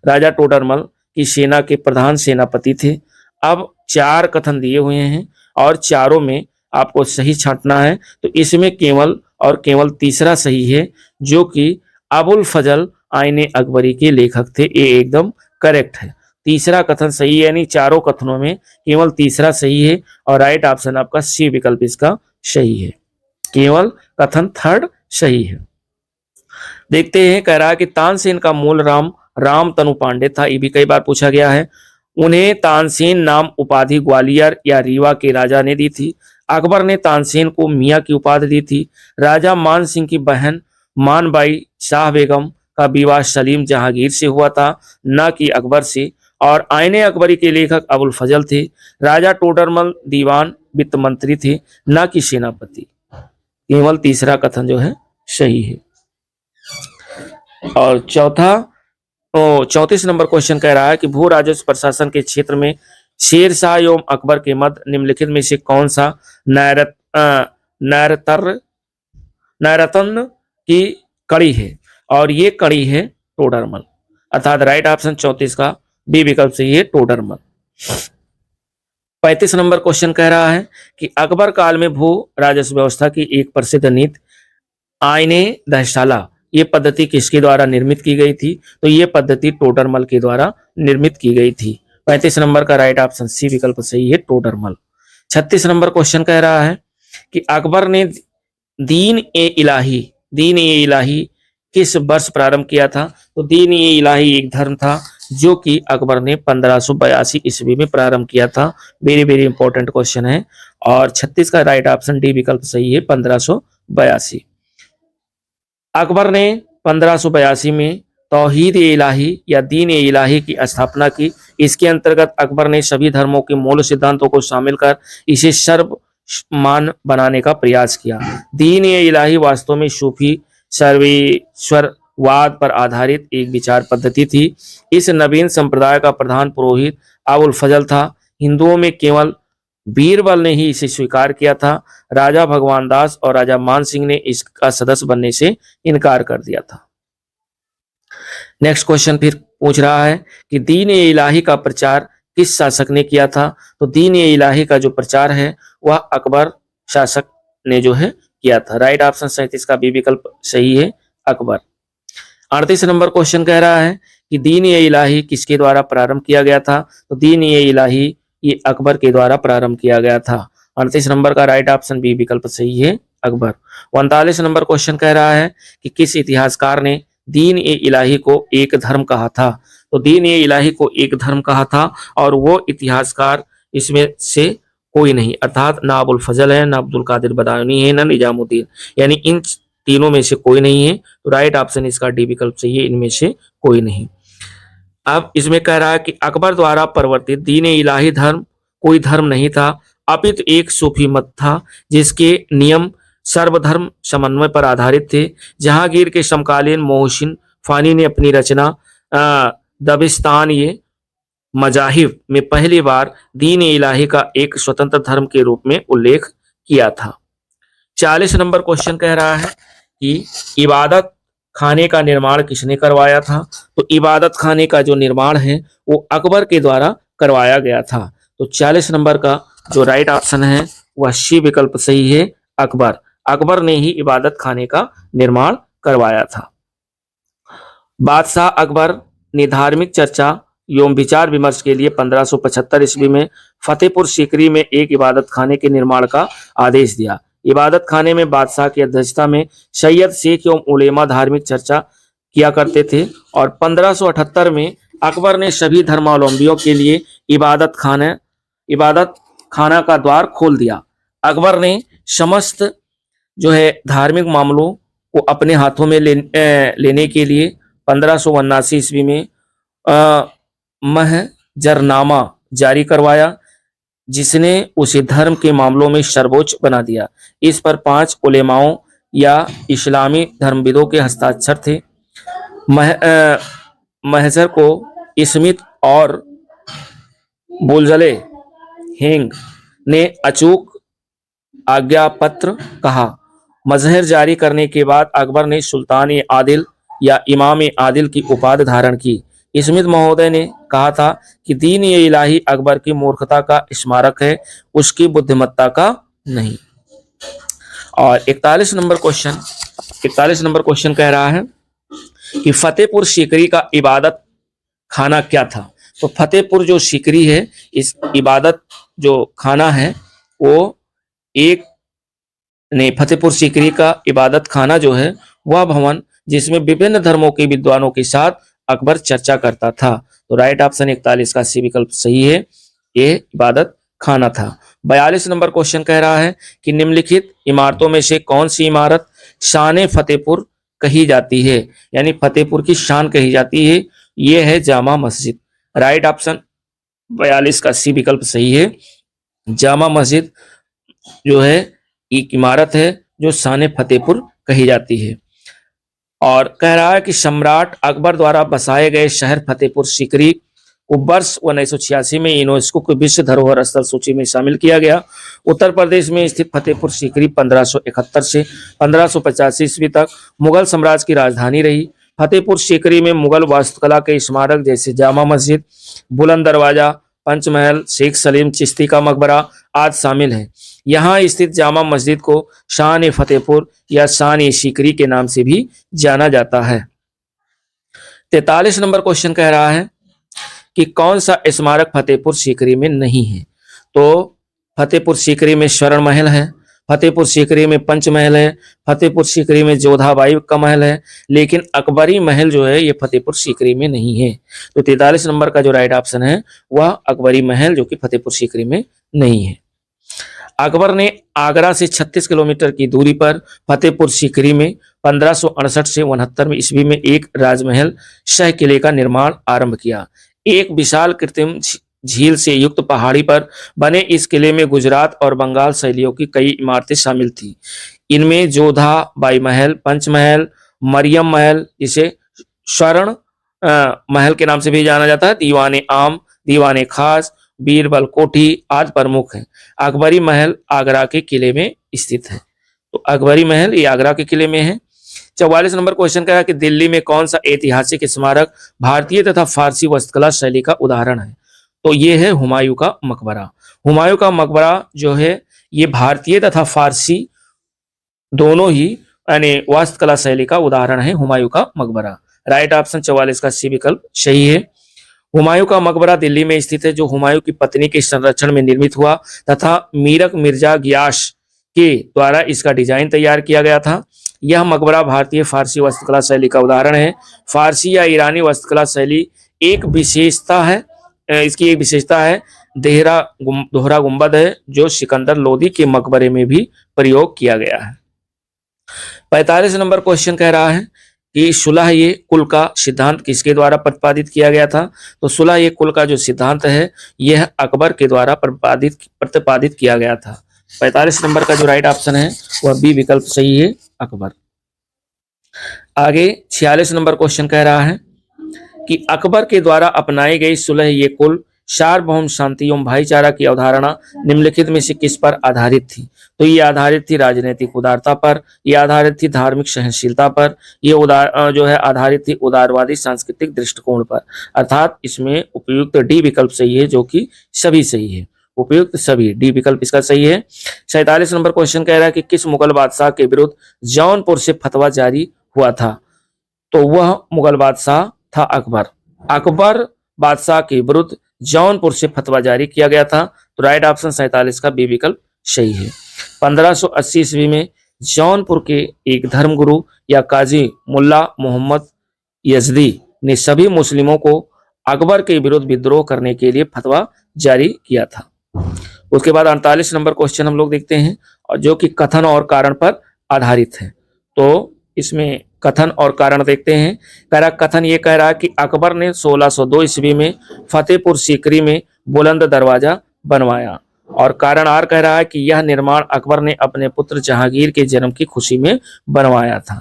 राजा टोडरमल की सेना के प्रधान सेनापति थे। अब 4 कथन दिए हुए हैं और चारों में आपको सही छांटना है। तो इसमें केवल तीसरा सही है जो कि अबुल फजल आईने अकबरी के लेखक थे। ये एकदम करेक्ट है। तीसरा कथन सही है, यानी चारों कथनों में केवल तीसरा सही है और राइट ऑप्शन आपका सी विकल्प इसका सही है। केवल कथन थर्ड सही है। देखते हैं, कह रहा है कि तानसेन का मूल राम तनु पांडे था। ये भी कई बार पूछा गया है। उन्हें तानसेन नाम उपाधि ग्वालियर या रीवा के राजा ने दी थी। अकबर ने तानसेन को मियाँ की उपाधि दी थी। राजा मान सिंह की बहन मानबाई शाह बेगम का विवाह सलीम जहांगीर से हुआ था, न कि अकबर से। और आईने अकबरी के लेखक अबुल फजल थे। राजा टोडरमल दीवान वित्त मंत्री थे, न कि सेनापति। केवल तीसरा कथन जो है सही है। और 34 नंबर क्वेश्चन कह रहा है कि भू राजस्व प्रशासन के क्षेत्र में शेरशाह एवं अकबर के मध्य निम्नलिखित में से कौन सा नैरतन की कड़ी है। और ये कड़ी है टोडरमल, अर्थात राइट ऑप्शन 34 का बी विकल्प सही है, टोडरमल। 35 नंबर क्वेश्चन कह रहा है कि अकबर काल में भू राजस्व व्यवस्था की एक प्रसिद्ध नीति आईने दहशाला, ये पद्धति किसके द्वारा निर्मित की गई थी। तो ये पद्धति टोडरमल के द्वारा निर्मित की गई थी। 35 नंबर का राइट ऑप्शन सी विकल्प सही है, टोडरमल। 36 नंबर क्वेश्चन कह रहा है कि अकबर ने दीन ए इलाही किस वर्ष प्रारंभ किया था। तो दीन ए इलाही एक धर्म था जो कि अकबर ने 1582 ईस्वी में प्रारंभ किया था। वेरी वेरी इंपॉर्टेंट क्वेश्चन है। और 36 का राइट ऑप्शन डी विकल्प सही है, 1582। अकबर ने 1582 में तौहीद इलाही या दीन इलाही की स्थापना की। इसके अंतर्गत अकबर ने सभी धर्मों के मूल सिद्धांतों को शामिल कर इसे सर्वमान बनाने का प्रयास किया। दीन इलाही वास्तव में सूफी सर्वेश्वरवाद पर आधारित एक विचार पद्धति थी। इस नवीन संप्रदाय का प्रधान पुरोहित अबुल फजल था। हिंदुओं में केवल बीरबल ने ही इसे स्वीकार किया था। राजा भगवान दास और राजा मान सिंह ने इसका सदस्य बनने से इनकार कर दिया था। नेक्स्ट क्वेश्चन फिर पूछ रहा है कि दीन इलाही का प्रचार किस शासक ने किया था। तो दीन इलाही का जो प्रचार है वह अकबर शासक ने जो है किया था। राइट ऑप्शन 37 का बी विकल्प सही है, अकबर। 38 नंबर क्वेश्चन कह रहा है कि दीन इलाही किसके द्वारा प्रारंभ किया गया था। तो दीन इलाही ये अकबर के द्वारा प्रारंभ किया गया था। 38 नंबर का राइट ऑप्शन बी विकल्प सही है, अकबर। 39 नंबर क्वेश्चन कह रहा है कि किस इतिहासकार ने दीन इलाही को एक धर्म कहा था। तो दीन इलाही को एक धर्म कहा था और वो इतिहासकार इसमें से कोई नहीं, अर्थात ना अबुल फजल है, ना अब्दुल कादिर बदायूनी है, ना निजामुद्दीन, यानी इन तीनों में से कोई नहीं है। तो राइट ऑप्शन इसका डी विकल्प सही है, इनमें से कोई नहीं। अब इसमें कह रहा है कि अकबर द्वारा प्रवर्तित दीन इलाही धर्म कोई धर्म नहीं था, अपितु एक सूफी मत था जिसके नियम सर्वधर्म समन्वय पर आधारित थे। जहांगीर के समकालीन मोहसिन फानी ने अपनी रचना दबिस्तान ये मजाहिब में पहली बार दीन इलाही का एक स्वतंत्र धर्म के रूप में उल्लेख किया था। 40 नंबर क्वेश्चन कह रहा है कि इबादत खाने का निर्माण किसने करवाया था। तो इबादत खाने का जो निर्माण है वो अकबर के द्वारा करवाया गया था। तो 40 नंबर का जो राइट ऑप्शन है वह सी विकल्प सही है, अकबर। अकबर ने ही इबादत खाने का निर्माण करवाया था। बादशाह अकबर ने धार्मिक चर्चा एवं विचार विमर्श के लिए 1575 ईस्वी में फतेहपुर सीकरी में एक इबादत खाने के निर्माण का आदेश दिया। इबादत खाने में बादशाह की अध्यक्षता में सैयद शेख एवं उलेमा धार्मिक चर्चा किया करते थे और 1578 में अकबर ने सभी धर्मावलंबियों के लिए इबादत खाना का द्वार खोल दिया। अकबर ने समस्त जो है धार्मिक मामलों को अपने हाथों में लेने के लिए 1579 ईस्वी में महजरनामा जारी करवाया, जिसने उसे धर्म के मामलों में सर्वोच्च बना दिया। इस पर 5 उलेमाओं या इस्लामी धर्मविदों के हस्ताक्षर थे। महजर को स्मिथ और बुलजले हेंग ने अचूक आज्ञा पत्र कहा। मजहर जारी करने के बाद अकबर ने सुल्तान आदिल या इमाम आदिल की उपाधि धारण की। स्मिथ महोदय ने कहा था कि दीन ये इलाही अकबर की मूर्खता का स्मारक है, उसकी बुद्धिमत्ता का नहीं। और 41 नंबर क्वेश्चन कह रहा है कि फतेहपुर सीकरी का इबादत खाना क्या था। तो फतेहपुर जो सीकरी है, इस इबादत जो खाना है वो फतेहपुर सीकरी का इबादत खाना जो है वह भवन जिसमें विभिन्न धर्मों के विद्वानों के साथ अकबर चर्चा करता था। तो राइट ऑप्शन 41 का सी विकल्प सही है, ये इबादत खाना था। 42 नंबर क्वेश्चन कह रहा है कि निम्नलिखित इमारतों में से कौन सी इमारत शान फतेहपुर कही जाती है, यानी फतेहपुर की शान कही जाती है। ये है जामा मस्जिद। राइट ऑप्शन 42 का सी विकल्प सही है, जामा मस्जिद जो है एक इमारत है जो शान फतेहपुर कही जाती है। और कह रहा है कि सम्राट अकबर द्वारा बसाए गए शहर फतेहपुर सीकरी को वर्ष 1986 में यूनेस्को की विश्व धरोहर स्थल सूची में शामिल किया गया। उत्तर प्रदेश में स्थित फतेहपुर सीकरी 1571 से 1585 ईस्वी तक मुगल साम्राज्य की राजधानी रही। फतेहपुर सीकरी में मुगल वास्तुकला के स्मारक जैसे जामा मस्जिद, बुलंद दरवाजा, पंचमहल, शेख सलीम चिश्ती का मकबरा आदि शामिल है। यहाँ स्थित जामा मस्जिद को शान फतेहपुर या शान सीकरी के नाम से भी जाना जाता है। 43 नंबर क्वेश्चन कह रहा है कि कौन सा स्मारक फतेहपुर सीकरी में नहीं है। तो फतेहपुर सीकरी में स्वर्ण महल है, फतेहपुर सीकरी में पंचमहल है, फतेहपुर सीकरी में जोधाबाई का महल है, लेकिन अकबरी महल जो है ये फतेहपुर सीकरी में नहीं है। तो 43 नंबर का जो राइट ऑप्शन है वह अकबरी महल जो कि फतेहपुर सीकरी में नहीं है। अकबर ने आगरा से 36 किलोमीटर की दूरी पर फतेहपुर सीकरी में 1568 से 69 में ईस्वी में एक राजमहल शह किले का निर्माण आरंभ किया। एक विशाल कृत्रिम झील से युक्त पहाड़ी पर बने इस किले में गुजरात और बंगाल शैलियों की कई इमारतें शामिल थी। इनमें जोधा बाई महल, पंचमहल, मरियम महल, जिसे स्वर्ण महल के नाम से भी जाना जाता है, दीवाने आम, दीवाने खास, बीरबल कोठी आदि प्रमुख हैं। अकबरी महल आगरा के किले में स्थित है। तो अकबरी महल ये आगरा के किले में है। 44 नंबर क्वेश्चन का है कि दिल्ली में कौन सा ऐतिहासिक स्मारक भारतीय तथा फारसी वास्तुकला शैली का उदाहरण है? तो ये है हुमायूं का मकबरा। हुमायूं का मकबरा जो है ये भारतीय तथा फारसी दोनों ही यानी वास्तुकला शैली का उदाहरण है हुमायूं का मकबरा। राइट ऑप्शन 44 का सी विकल्प सही है। हुमायूं का मकबरा दिल्ली में स्थित है, जो हुमायूं की पत्नी के संरक्षण में निर्मित हुआ तथा मीरक मिर्जा गियास के द्वारा इसका डिजाइन तैयार किया गया था। यह मकबरा भारतीय फारसी वास्तुकला शैली का उदाहरण है। फारसी या ईरानी वास्तुकला शैली एक विशेषता है, इसकी एक विशेषता है दोहरा गुंबद है, जो सिकंदर लोदी के मकबरे में भी प्रयोग किया गया है। 45 नंबर क्वेश्चन कह रहा है कि सुलह ये कुल का सिद्धांत किसके द्वारा प्रतिपादित किया गया था? तो सुलह ये कुल का जो सिद्धांत है यह अकबर के द्वारा प्रतिपादित किया गया था। 45 नंबर का जो राइट ऑप्शन है वह बी विकल्प सही है, अकबर। आगे 46 नंबर क्वेश्चन कह रहा है कि अकबर के द्वारा अपनाई गई सुलह ये कुल सार्वभौम शांति एवं भाईचारा की अवधारणा निम्नलिखित में से किस पर आधारित थी? तो ये आधारित थी राजनीतिक उदारता पर, ये आधारित थी धार्मिक सहनशीलता पर, ये जो है आधारित थी उदारवादी सांस्कृतिक दृष्टिकोण पर। अर्थात इसमें उपयुक्त डी विकल्प सही है, जो कि सभी सही है। उपयुक्त सभी, डी विकल्प इसका सही है। 47 नंबर क्वेश्चन कह रहा है कि किस मुगल बादशाह के विरुद्ध जौनपुर से फतवा जारी हुआ था? तो वह मुगल बादशाह था अकबर। अकबर बादशाह के विरुद्ध जौनपुर से फतवा जारी किया गया था। तो राइट ऑप्शन 47 का बी विकल्प सही है। 1580 ईस्वी में जौनपुर के एक धर्मगुरु या काजी मुल्ला मोहम्मद यजदी ने सभी मुस्लिमों को अकबर के विरुद्ध विद्रोह करने के लिए फतवा जारी किया था। उसके बाद 48 नंबर क्वेश्चन हम लोग देखते हैं, और जो कि कथन और कारण पर आधारित है। तो इसमें कथन और कारण देखते हैं। कह रहा कथन ये कह रहा है कि अकबर ने 1602 ईस्वी में फतेहपुर सीकरी में बुलंद दरवाजा बनवाया, और कारण आर कह रहा है कि यह निर्माण अकबर ने अपने पुत्र जहांगीर के जन्म की खुशी में बनवाया था।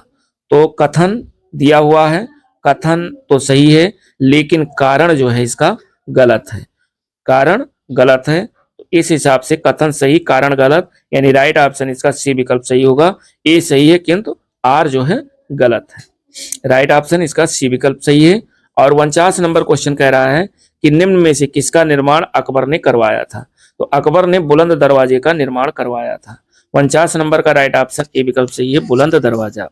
तो कथन दिया हुआ है, कथन तो सही है, लेकिन कारण जो है इसका गलत है। कारण गलत है, तो इस हिसाब से कथन सही, कारण गलत, यानी राइट ऑप्शन इसका सी विकल्प सही होगा। ए सही है, किंतु आर जो है गलत है। राइट ऑप्शन इसका सी विकल्प सही है। और 49 नंबर क्वेश्चन कह रहा है कि निम्न में से किसका निर्माण अकबर ने करवाया था? तो अकबर ने बुलंद दरवाजे का निर्माण करवाया था। 49 नंबर का राइट ऑप्शन ए विकल्प सही है, बुलंद दरवाजा।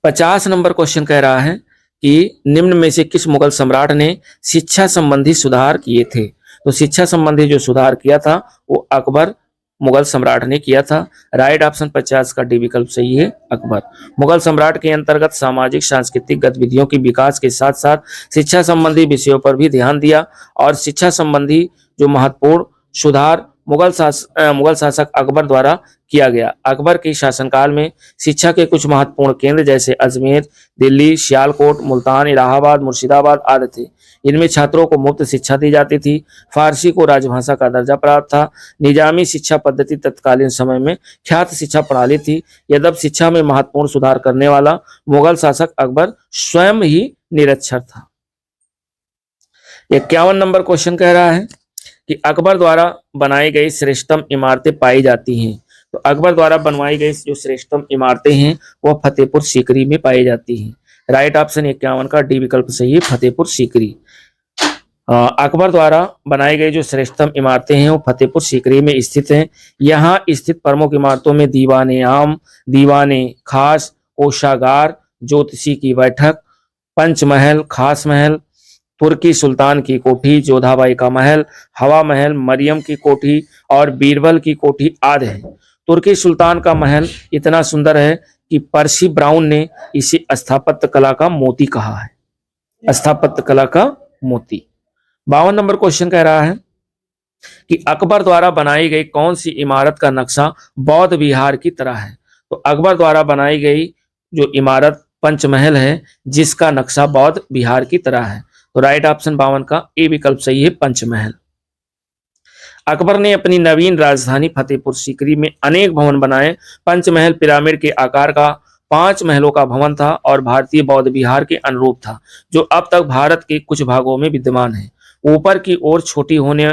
50 नंबर क्वेश्चन कह रहा है कि निम्न में से किस मुगल सम्राट ने शिक्षा संबंधी सुधार किए थे? तो शिक्षा संबंधी जो सुधार किया था वो अकबर मुगल सम्राट ने किया था। राइट ऑप्शन 50 का डी विकल्प सही है, अकबर। मुगल सम्राट के अंतर्गत सामाजिक सांस्कृतिक गतिविधियों के विकास के साथ साथ शिक्षा संबंधी विषयों पर भी ध्यान दिया, और शिक्षा संबंधी जो महत्वपूर्ण सुधार मुगल शासक अकबर द्वारा किया गया। अकबर के शासनकाल में शिक्षा के कुछ महत्वपूर्ण केंद्र जैसे अजमेर, दिल्ली, सियालकोट, मुल्तान, इलाहाबाद, मुर्शिदाबाद आदि थे। इनमें छात्रों को मुफ्त शिक्षा दी जाती थी। फारसी को राजभाषा का दर्जा प्राप्त था। निजामी शिक्षा पद्धति तत्कालीन समय में ख्यात शिक्षा प्रणाली थी। यद्यपि शिक्षा में महत्वपूर्ण सुधार करने वाला मुगल शासक अकबर स्वयं ही निरक्षर था। 51 नंबर क्वेश्चन कह रहा है कि अकबर द्वारा बनाई गई श्रेष्ठतम इमारतें पाई जाती हैं। तो अकबर द्वारा बनवाई गई जो श्रेष्ठतम इमारतें हैं वह फतेहपुर सीकरी में पाई जाती हैं। राइट ऑप्शन 51 का डी विकल्प सही है, फतेहपुर सीकरी। अकबर द्वारा बनाई गई जो श्रेष्ठतम इमारतें हैं वो फतेहपुर सीकरी में स्थित हैं। यहाँ स्थित प्रमुख इमारतों में दीवाने आम, दीवाने खास, कोषागार, ज्योतिषी की बैठक, पंचमहल, खास महल, तुर्की सुल्तान की कोठी, जोधाबाई का महल, हवा महल, मरियम की कोठी और बीरबल की कोठी आदि है। तुर्की सुल्तान का महल इतना सुंदर है कि पर्सी ब्राउन ने इसे स्थापत्य कला का मोती कहा है। स्थापत्य कला का मोती। 52 नंबर क्वेश्चन कह रहा है कि अकबर द्वारा बनाई गई कौन सी इमारत का नक्शा बौद्ध विहार की तरह है। तो अकबर द्वारा बनाई गई जो इमारत पंचमहल है जिसका नक्शा बौद्ध विहार की तरह है। तो राइट ऑप्शन 52 का ए विकल्प सही है, पंचमहल। अकबर ने अपनी नवीन राजधानी फतेहपुर सीकरी में अनेक भवन बनाए। पंचमहल पिरामिड के आकार का 5 महलों का भवन था और भारतीय बौद्ध विहार के अनुरूप था, जो अब तक भारत के कुछ भागों में विद्यमान है। ऊपर की ओर छोटी होने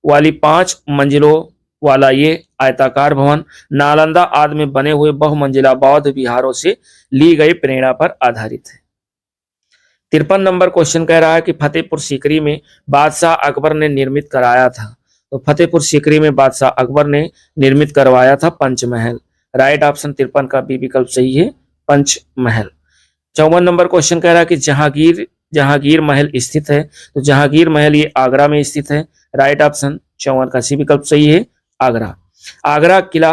वाली 5 मंजिलों वाला ये आयताकार भवन नालंदा आदि में बने हुए बहुमंजिला बौद्ध विहारों से ली गई प्रेरणा पर आधारित है। 53 नंबर क्वेश्चन कह रहा है कि फतेहपुर सीकरी में बादशाह अकबर ने निर्मित कराया था। तो फतेहपुर सीकरी में बादशाह अकबर ने निर्मित करवाया था पंचमहल। राइट ऑप्शन 53 का बी विकल्प सही है, पंचमहल। 54 नंबर क्वेश्चन कह रहा है कि जहांगीर महल स्थित है। तो जहांगीर महल ये आगरा में स्थित है। राइट ऑप्शन 54 का सी विकल्प सही है, आगरा। आगरा किला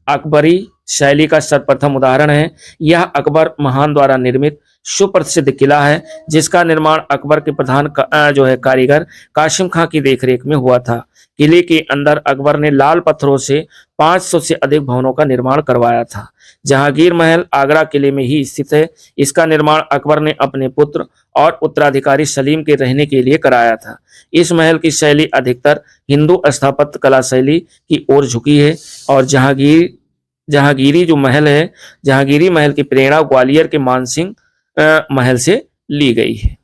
अकबरी शैली का सर्वप्रथम उदाहरण है। यह अकबर महान द्वारा निर्मित सुप्रसिद्ध किला है जिसका निर्माण अकबर के प्रधान जो है कारीगर कासिम खां की देखरेख में हुआ था। किले के अंदर अकबर ने लाल पत्थरों से 500 से अधिक भवनों का निर्माण करवाया था। जहांगीर महल आगरा किले में ही स्थित है। इसका निर्माण अकबर ने अपने पुत्र और उत्तराधिकारी सलीम के रहने के लिए कराया था। इस महल की शैली अधिकतर हिंदू स्थापत्य कला शैली की ओर झुकी है और जहांगीरी जो महल है, जहांगीरी महल की प्रेरणा ग्वालियर के मानसिंह महल से ली गई है।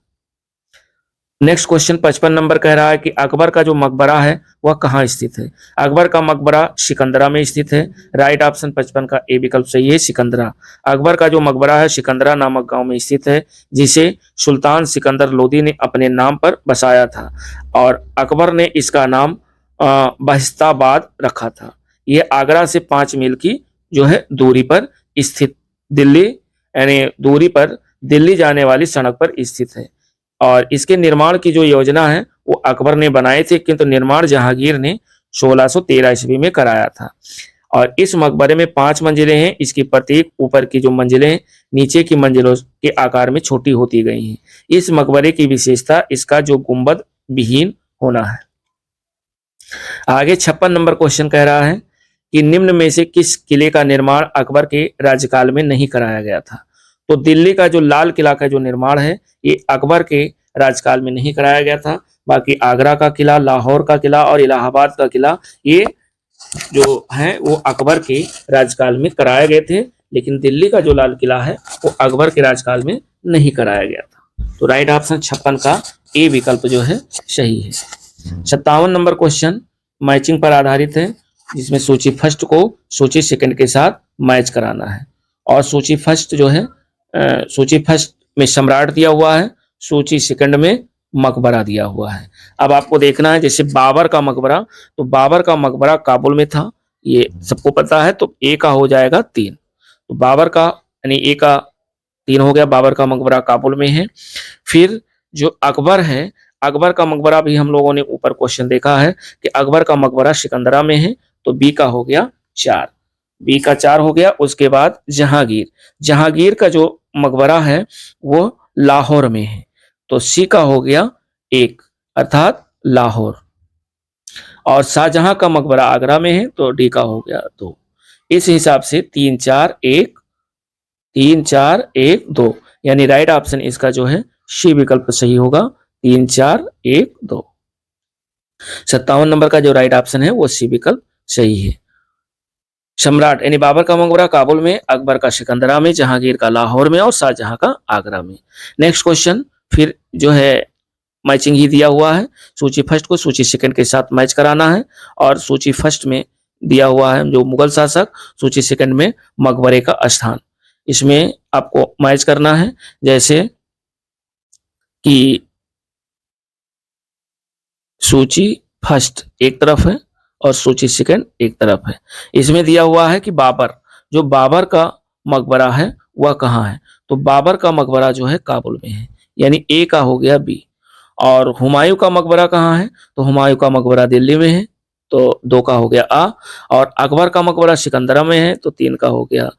नेक्स्ट क्वेश्चन 55 नंबर कह रहा है कि अकबर का जो मकबरा है वह कहाँ स्थित है। अकबर का मकबरा सिकंदरा में स्थित है। राइट ऑप्शन 55 का ए विकल्प सही है, सिकंदरा। अकबर का जो मकबरा है सिकंदरा नामक गांव में स्थित है जिसे सुल्तान सिकंदर लोदी ने अपने नाम पर बसाया था और अकबर ने इसका नाम बहिस्ताबाद रखा था। यह आगरा से 5 मील की जो है दूरी पर स्थित दूरी पर दिल्ली जाने वाली सड़क पर स्थित है और इसके निर्माण की जो योजना है वो अकबर ने बनाए थे, किंतु निर्माण जहांगीर ने 1613 ईस्वी में कराया था। और इस मकबरे में 5 मंजिलें हैं। इसकी प्रत्येक ऊपर की जो मंजिलें नीचे की मंजिलों के आकार में छोटी होती गई हैं। इस मकबरे की विशेषता इसका जो गुंबद विहीन होना है। आगे 56 नंबर क्वेश्चन कह रहा है कि निम्न में से किस किले का निर्माण अकबर के राज्यकाल में नहीं कराया गया था। तो दिल्ली का जो लाल किला का जो निर्माण है ये अकबर के राजकाल में नहीं कराया गया था। बाकी आगरा का किला, लाहौर का किला और इलाहाबाद का किला ये जो है वो अकबर के राजकाल में कराए गए थे, लेकिन दिल्ली का जो लाल किला है वो अकबर के राजकाल में नहीं कराया गया था। तो राइट ऑप्शन 56 का ए विकल्प जो है सही है। 57 नंबर क्वेश्चन मैचिंग पर आधारित है जिसमें सूची फर्स्ट को सूची सेकंड के साथ मैच कराना है और सूची फर्स्ट जो है सूची फर्स्ट में सम्राट दिया हुआ है, सूची सेकंड में मकबरा दिया हुआ है। अब आपको देखना है जैसे बाबर का मकबरा, तो बाबर का मकबरा काबुल में था, ये सबको पता है। तो ए का हो जाएगा 3, तो बाबर का यानी ए का 3 हो गया, बाबर का मकबरा काबुल में है। फिर जो अकबर है, अकबर का मकबरा भी हम लोगों ने ऊपर क्वेश्चन देखा है कि अकबर का मकबरा सिकंदरा में है, तो बी का हो गया 4, बी का 4 हो गया। उसके बाद जहांगीर, जहांगीर का जो मकबरा है वो लाहौर में है, तो सी का हो गया 1 अर्थात लाहौर। और शाहजहां का मकबरा आगरा में है, तो डी का हो गया 2। इस हिसाब से 3 4 1 3 4 1 2 यानी राइट ऑप्शन इसका जो है सी विकल्प सही होगा, 3 4 1 2। 57 नंबर का जो राइट ऑप्शन है वो सी विकल्प सही है। सम्राट यानी बाबर का मकबरा काबुल में, अकबर का सिकंदरा में, जहांगीर का लाहौर में और शाहजहां का आगरा में। नेक्स्ट क्वेश्चन फिर जो है मैचिंग ही दिया हुआ है, सूची फर्स्ट को सूची सेकंड के साथ मैच कराना है और सूची फर्स्ट में दिया हुआ है जो मुगल शासक, सूची सेकंड में मकबरे का स्थान, इसमें आपको मैच करना है। जैसे कि सूची फर्स्ट एक तरफ है और सूची सेकंड एक तरफ है। इसमें दिया हुआ है कि बाबर, जो बाबर का मकबरा है वह कहाँ है, तो बाबर का मकबरा जो है काबुल में है, यानी ए का हो गया बी। और हुमायूं का मकबरा कहाँ है, तो हुमायूं का मकबरा दिल्ली में है, तो 2 का हो गया आ। और अकबर का मकबरा सिकंदरा में है, तो 3 का हो गया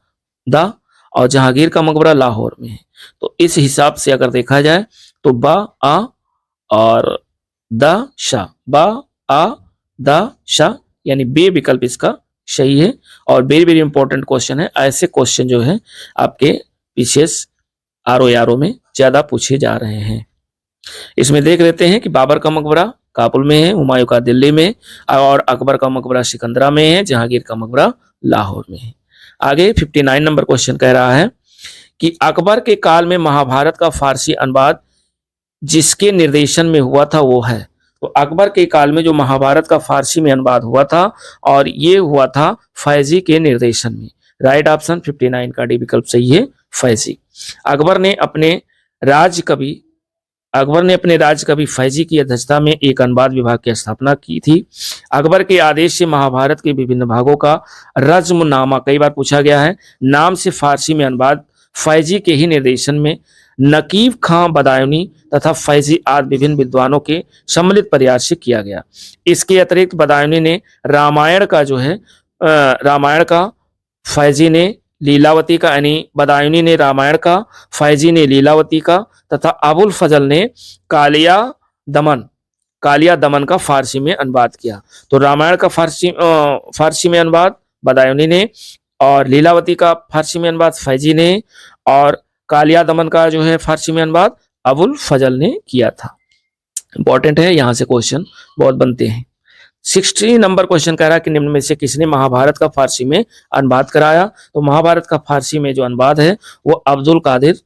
दा। और जहांगीर का मकबरा लाहौर में है। तो इस हिसाब से अगर देखा जाए तो बा आ और दा शा, बा आ द शाह, यानी बे विकल्प इसका सही है। और वेरी वेरी इंपॉर्टेंट क्वेश्चन है, ऐसे क्वेश्चन जो है आपके विशेष आरओ में ज्यादा पूछे जा रहे हैं। इसमें देख लेते हैं कि बाबर का मकबरा काबुल में है, हुमायूं का दिल्ली में, और अकबर का मकबरा सिकंदरा में है, जहांगीर का मकबरा लाहौर में है। आगे 59 नंबर क्वेश्चन कह रहा है कि अकबर के काल में महाभारत का फारसी अनुवाद जिसके निर्देशन में हुआ था वो है। तो अकबर के काल में जो महाभारत का फारसी में अनुवाद हुआ था और ये हुआ था फैजी के निर्देशन में। राइट ऑप्शन 59 का डी विकल्प सही है, फैजी। अकबर ने अपने राज कवि फैजी की अध्यक्षता में एक अनुवाद विभाग की स्थापना की थी। अकबर के आदेश से महाभारत के विभिन्न भागों का रज्मनामा, कई बार पूछा गया है, नाम से फारसी में अनुवाद फैजी के ही निर्देशन में नकीब खां बदायूनी तथा फैजी आदि विभिन्न विद्वानों के सम्मिलित प्रयास से किया गया। इसके अतिरिक्त बदायूनी ने रामायण का, फैजी ने लीलावती का, यानी बदायूनी ने रामायण का, फैजी ने लीलावती का तथा अबुल फजल ने कालिया दमन का फारसी में अनुवाद किया। तो रामायण का फारसी में अनुवाद बदायूनी ने, और लीलावती का फारसी में अनुवाद फैजी ने, और कालिया दमन का जो है फारसी में अनुवाद अबुल फजल ने किया था। इंपॉर्टेंट है, यहां से क्वेश्चन बहुत बनते हैं। 60 नंबर क्वेश्चन कह रहा है कि निम्न में से किसने महाभारत का फारसी में अनुवाद कराया। तो महाभारत का फारसी में जो अनुवाद है वो अब्दुल कादिर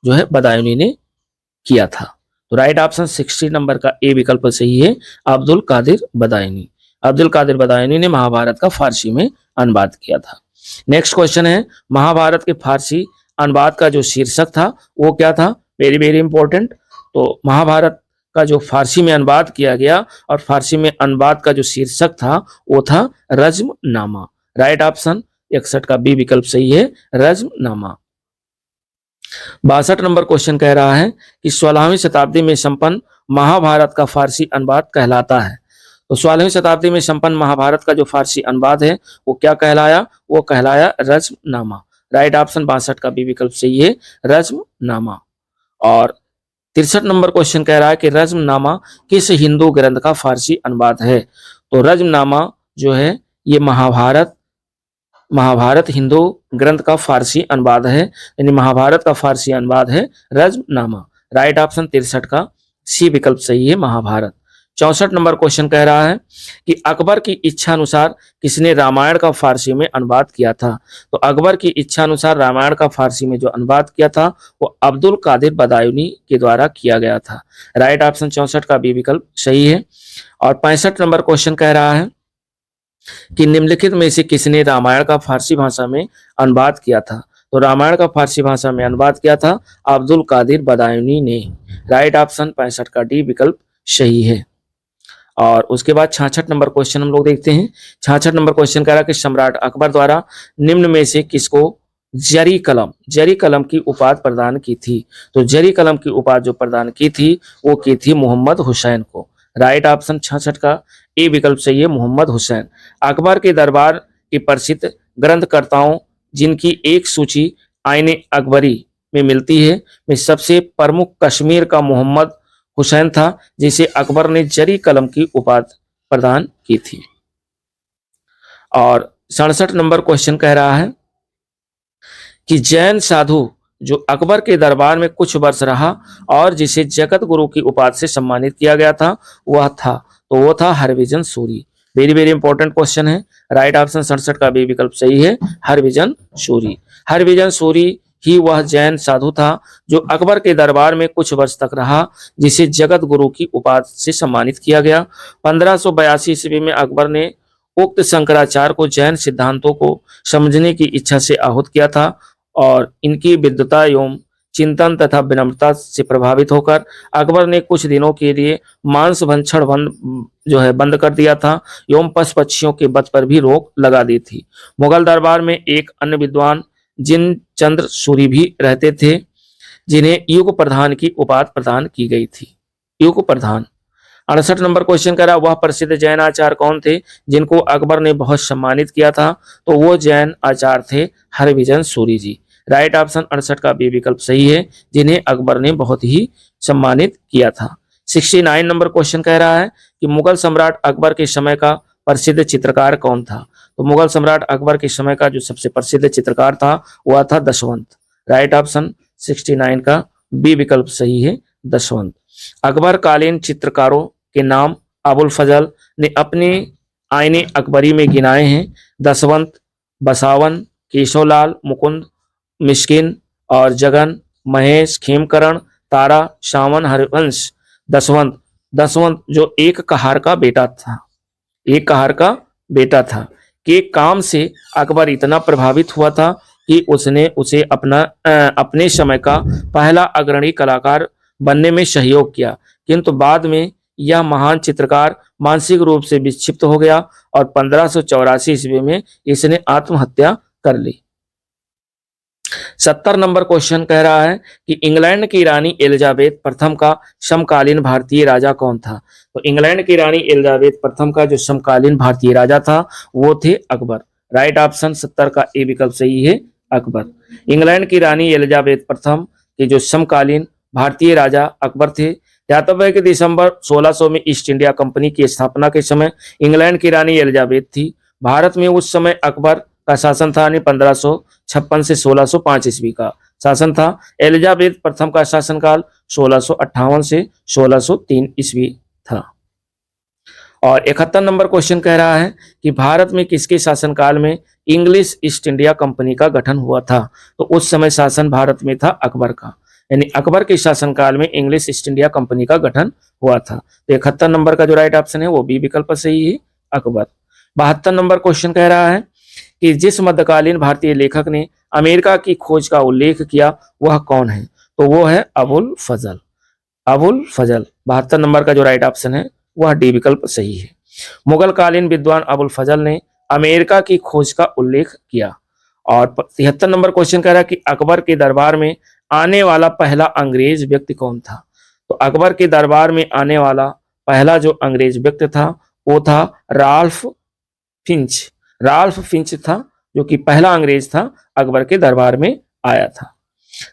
जो है बदायूनी ने किया था। तो राइट ऑप्शन 60 नंबर का ए विकल्प सही है, अब्दुल कादिर बदायूनी ने महाभारत का फारसी में अनुवाद किया था। नेक्स्ट क्वेश्चन है, महाभारत के फारसी अनुवाद का जो शीर्षक था वो क्या था। Very very important. तो महाभारत का जो फारसी में अनुवाद किया गया और फारसी में अनुवाद का जो शीर्षक था वो था रज्मनामा। राइट ऑप्शन 61 का बी विकल्प सही है, रज्मनामा। 62 नंबर क्वेश्चन कह रहा है कि 16वीं शताब्दी में संपन्न महाभारत का फारसी अनुवाद कहलाता है। तो 16वीं शताब्दी में संपन्न महाभारत का जो फारसी अनुवाद है वो क्या कहलाया, वो कहलाया रज्मनामा। राइट ऑप्शन 62 का बी विकल्प सही है, रज्मनामा। और 63 नंबर क्वेश्चन कह रहा है कि रज्मनामा किस हिंदू ग्रंथ का फारसी अनुवाद है। तो रज्मनामा जो है ये महाभारत हिंदू ग्रंथ का फारसी अनुवाद है, यानी महाभारत का फारसी अनुवाद है रज्मनामा। राइट ऑप्शन 63 का सी विकल्प सही है, महाभारत। 64 नंबर क्वेश्चन कह रहा है कि अकबर की इच्छा अनुसार किसने रामायण का फारसी में अनुवाद किया था। तो अकबर की इच्छा अनुसार रामायण का फारसी में जो अनुवाद किया था वो अब्दुल कादिर बदायूनी के द्वारा किया गया था। राइट ऑप्शन 64 का बी विकल्प सही है। और 65 नंबर क्वेश्चन कह रहा है कि निम्नलिखित में से किसने रामायण का फारसी भाषा में अनुवाद किया था। तो रामायण का फारसी भाषा में अनुवाद किया था अब्दुल कादिर बदायूनी ने। राइट ऑप्शन 65 का डी विकल्प सही है। और उसके बाद 66 नंबर क्वेश्चन हम लोग देखते हैं। 66 नंबर क्वेश्चन कह रहा है कि सम्राट अकबर द्वारा निम्न में से किसको जरी कलम की उपाधि प्रदान की थी। तो जरी कलम की उपाधि जो प्रदान की थी वो की थी मोहम्मद हुसैन को। राइट ऑप्शन 66 का ए विकल्प सही है, मोहम्मद हुसैन। अकबर के दरबार के प्रसिद्ध ग्रंथकर्ताओं जिनकी एक सूची आईने अकबरी में मिलती है में सबसे प्रमुख कश्मीर का मोहम्मद हुसैन था, जिसे अकबर ने जरी कलम की उपाधि प्रदान की थी। और 67 नंबर क्वेश्चन कह रहा है कि जैन साधु जो अकबर के दरबार में कुछ वर्ष रहा और जिसे जगत गुरु की उपाधि से सम्मानित किया गया था वो था Harvijan Suri. Very very important question है। राइट ऑप्शन 67 का बी विकल्प सही है, हरविजन सूरी ही वह जैन साधु था जो अकबर के दरबार में कुछ वर्ष तक रहा, जिसे जगत गुरु की उपाधि से सम्मानित किया गया। 1582 ईस्वी में अकबर ने उक्त शंकराचार्य को जैन सिद्धांतों को समझने की इच्छा से आहूत किया था और इनकी विद्वता एवं चिंतन तथा विनम्रता से प्रभावित होकर अकबर ने कुछ दिनों के लिए मांस भक्षण बंद कर दिया था एवं पशु पक्षियों के वध पर भी रोक लगा दी थी। मुगल दरबार में एक अन्य विद्वान जिन चंद्र सूरी भी रहते थे, जिन्हें युग प्रधान की उपाधि प्रदान की गई थी। युग प्रधान। 68 नंबर क्वेश्चन कह रहा वह प्रसिद्ध जैन आचार्य कौन थे जिनको अकबर ने बहुत सम्मानित किया था। तो वो जैन आचार्य थे हरविजन सूरी जी। राइट ऑप्शन 68 का बी विकल्प सही है, जिन्हें अकबर ने बहुत ही सम्मानित किया था। 69 नंबर क्वेश्चन कह रहा है कि मुगल सम्राट अकबर के समय का प्रसिद्ध चित्रकार कौन था। तो मुगल सम्राट अकबर के समय का जो सबसे प्रसिद्ध चित्रकार था वह था दशवंत। राइट ऑप्शन 69 का बी विकल्प सही है, दशवंत। अकबर कालीन चित्रकारों के नाम अबुल फजल ने अपने आईने अकबरी में गिनाए हैं। दशवंत, बसावन, केशवलाल, मुकुंद, मिस्किन और जगन, महेश, खेमकरण, तारा, सावन, हरिवंश। दशवंत, दशवंत जो एक कहार का बेटा था, एक कहार का बेटा था, के काम से अकबर इतना प्रभावित हुआ था कि उसने उसे अपने समय का पहला अग्रणी कलाकार बनने में सहयोग किया, किंतु बाद में यह महान चित्रकार मानसिक रूप से विक्षिप्त हो गया और 1584 ईस्वी में इसने आत्महत्या कर ली। 70 नंबर क्वेश्चन कह रहा है कि इंग्लैंड की रानी एलिजाबेथ प्रथम का समकालीन भारतीय राजा कौन था। तो इंग्लैंड की रानी एलिजाबेथ प्रथम का जो समकालीन भारतीय राजा था वो थे अकबर। राइट ऑप्शन 70 का ए विकल्प सही है, अकबर। इंग्लैंड की रानी एलिजाबेथ प्रथम के जो समकालीन भारतीय राजा अकबर थे। ध्यातव्य है कि दिसंबर 1600 में ईस्ट इंडिया कंपनी की स्थापना के समय इंग्लैंड की रानी एलिजाबेथ थी। भारत में उस समय अकबर का शासन था, यानी 1556 से 1605 ईस्वी का शासन था। एलिजाबेथ प्रथम का शासनकाल 1658 से 1603 ईस्वी था। और 71 नंबर क्वेश्चन कह रहा है कि भारत में किसके शासनकाल में इंग्लिश ईस्ट इंडिया कंपनी का गठन हुआ था। तो उस समय शासन भारत में था अकबर का, यानी अकबर के शासनकाल में इंग्लिश ईस्ट इंडिया कंपनी का गठन हुआ था। तो 71 नंबर का जो राइट ऑप्शन है वो बी विकल्प सही है, अकबर। 72 नंबर क्वेश्चन कह रहा है कि जिस मध्यकालीन भारतीय लेखक ने अमेरिका की खोज का उल्लेख किया वह कौन है। तो वो है अबुल फजल, अबुल फजल। 72 नंबर का जो राइट ऑप्शन है वह डी विकल्प सही है। मुगल कालीन विद्वान अबुल फजल ने अमेरिका की खोज का उल्लेख किया। और 73 नंबर क्वेश्चन कह रहा है कि अकबर के दरबार में आने वाला पहला अंग्रेज व्यक्ति कौन था। तो अकबर के दरबार में आने वाला पहला जो अंग्रेज व्यक्ति था वो था राल्फ फिंच। राल्फ फिंच था जो कि पहला अंग्रेज था अकबर के दरबार में आया था।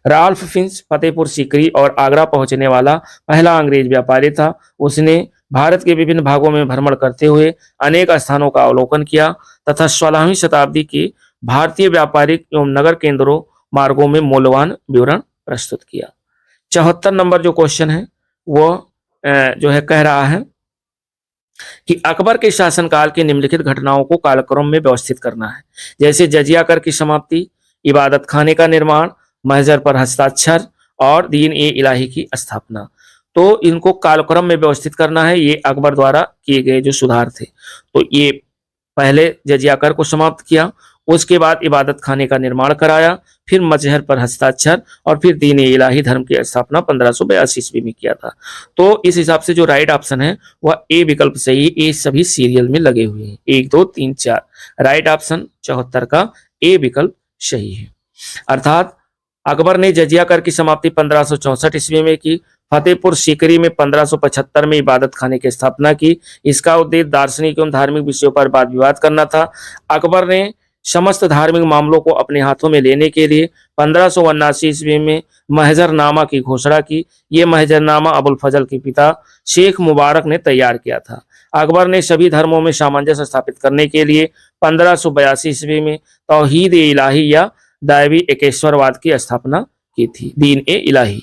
राल्फ फिंच फतेहपुर सीकरी और आगरा पहुंचने वाला पहला अंग्रेज व्यापारी था। उसने भारत के विभिन्न भागों में भ्रमण करते हुए अनेक स्थानों का अवलोकन किया तथा 16वीं शताब्दी के भारतीय व्यापारिक एवं नगर केंद्रों मार्गों में मूल्यवान विवरण प्रस्तुत किया। 74 नंबर जो क्वेश्चन है वो जो है कह रहा है कि अकबर के शासनकाल की निम्नलिखित घटनाओं को कालक्रम में व्यवस्थित करना है। जैसे जजिया कर की समाप्ति, इबादत खाने का निर्माण, महजर पर हस्ताक्षर और दीन ए इलाही की स्थापना। तो इनको कालक्रम में व्यवस्थित करना है। ये अकबर द्वारा किए गए जो सुधार थे। तो ये पहले जजिया कर को समाप्त किया, उसके बाद इबादत खाने का निर्माण कराया, फिर मजहर पर हस्ताक्षर और फिर दीन इलाही धर्म की स्थापना 1582 ईस्वी में किया था। तो इस हिसाब से जो राइट ऑप्शन है वह ए विकल्प सही है। ये सभी सीरियल में लगे हुए हैं, 1 2 3 4। राइट ऑप्शन 74 का ए विकल्प सही है। अर्थात अकबर ने जजिया कर की समाप्ति 1564 ईस्वी में की। फतेहपुर सीकरी में 1575 में इबादत खाने की स्थापना की। इसका उद्देश्य दार्शनिक एवं धार्मिक विषयों पर वाद विवाद करना था। अकबर ने समस्त धार्मिक मामलों को अपने हाथों में लेने के लिए 1579 ईस्वी में महजरनामा की घोषणा की। ये महजरनामा अबुल फजल के पिता शेख मुबारक ने तैयार किया था। अकबर ने सभी धर्मों में सामंजस्य स्थापित करने के लिए 1582 ईस्वी में तौहीद ए इलाही या दैवी एकेश्वरवाद की स्थापना की थी, दीन ए इलाही।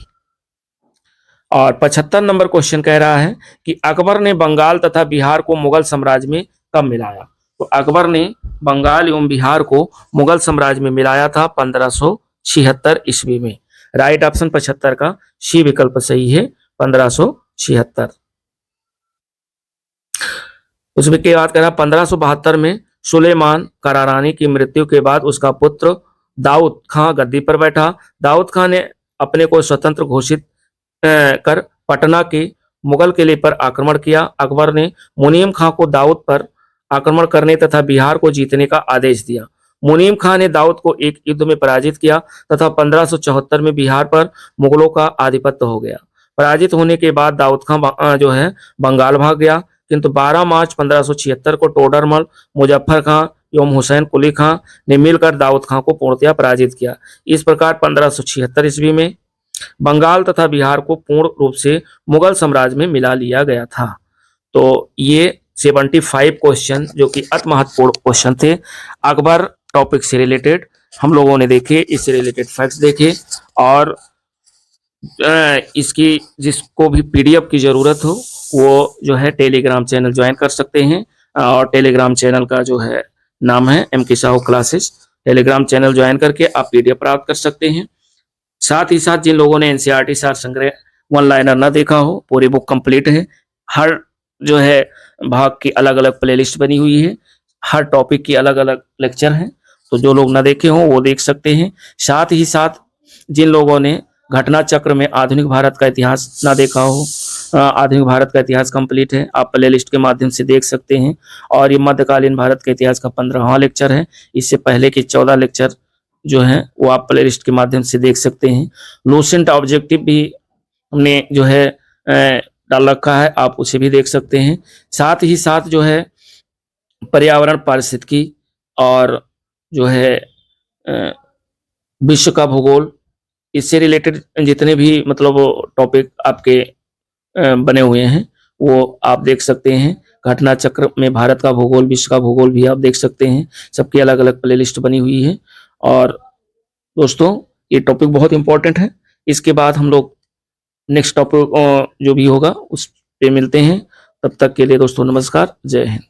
और 75 नंबर क्वेश्चन कह रहा है कि अकबर ने बंगाल तथा बिहार को मुगल साम्राज्य में कब मिलाया। तो अकबर ने बंगाल एवं बिहार को मुगल साम्राज्य में मिलाया था 1576 ईस्वी में। राइट ऑप्शन 75 का सी विकल्प सही है, 1576। उसमें के बाद कह रहा 1572 में सुलेमान करारानी की मृत्यु के बाद उसका पुत्र दाऊद खां गद्दी पर बैठा। दाऊद खां ने अपने को स्वतंत्र घोषित कर पटना के मुगल किले पर आक्रमण किया। अकबर ने मुनीम खां को दाऊद पर आक्रमण करने तथा बिहार को जीतने का आदेश दिया। मुनीम खां ने दाऊद को एक युद्ध में पराजित किया तथा 1574 में बिहार पर मुगलों का आधिपत्य हो गया। पराजित होने के बाद दाऊद खां जो है बंगाल भाग गया, किंतु 12 मार्च 1576 को टोडरमल, मुजफ्फर खां एवं हुसैन कुली खां ने मिलकर दाऊद खां को पूर्णतया पराजित किया। इस प्रकार 1576 ईस्वी में बंगाल तथा बिहार को पूर्ण रूप से मुगल साम्राज्य में मिला लिया गया था। तो ये 75 क्वेश्चन जो कि अति महत्वपूर्ण क्वेश्चन थे अकबर टॉपिक से रिलेटेड हम लोगों ने देखे, इससे रिलेटेड फैक्ट्स देखे। और इसकी जिसको भी पीडीएफ की जरूरत हो वो जो है टेलीग्राम चैनल ज्वाइन कर सकते हैं। और टेलीग्राम चैनल का जो है नाम है M K Sahu classes. Telegram channel join करके आप पीडीएफ प्राप्त कर सकते हैं। साथ ही साथ जिन लोगों ने एनसीईआरटी सार संग्रह वन लाइनर ना देखा हो, पूरी बुक कंप्लीट है। हर जो है भाग की अलग अलग प्लेलिस्ट बनी हुई है, हर टॉपिक की अलग अलग लेक्चर हैं, तो जो लोग ना देखे हों वो देख सकते हैं। साथ ही साथ जिन लोगों ने घटना चक्र में आधुनिक भारत का इतिहास ना देखा हो, आधुनिक भारत का इतिहास कंप्लीट है, आप प्लेलिस्ट के माध्यम से देख सकते हैं। और ये मध्यकालीन भारत के इतिहास का 15वां लेक्चर है। इससे पहले के 14 लेक्चर जो है वो आप प्लेलिस्ट के माध्यम से देख सकते हैं। लूसेंट ऑब्जेक्टिव भी हमने जो है डाल रखा है, आप उसे भी देख सकते हैं। साथ ही साथ जो है पर्यावरण पारिस्थितिकी और जो है विश्व का भूगोल, इससे रिलेटेड जितने भी मतलब टॉपिक आपके बने हुए हैं वो आप देख सकते हैं। घटना चक्र में भारत का भूगोल, विश्व का भूगोल भी आप देख सकते हैं। सबकी अलग अलग प्लेलिस्ट बनी हुई है। और दोस्तों ये टॉपिक बहुत इंपॉर्टेंट है। इसके बाद हम लोग नेक्स्ट टॉपिक जो भी होगा उस पे मिलते हैं। तब तक के लिए दोस्तों नमस्कार, जय हिंद।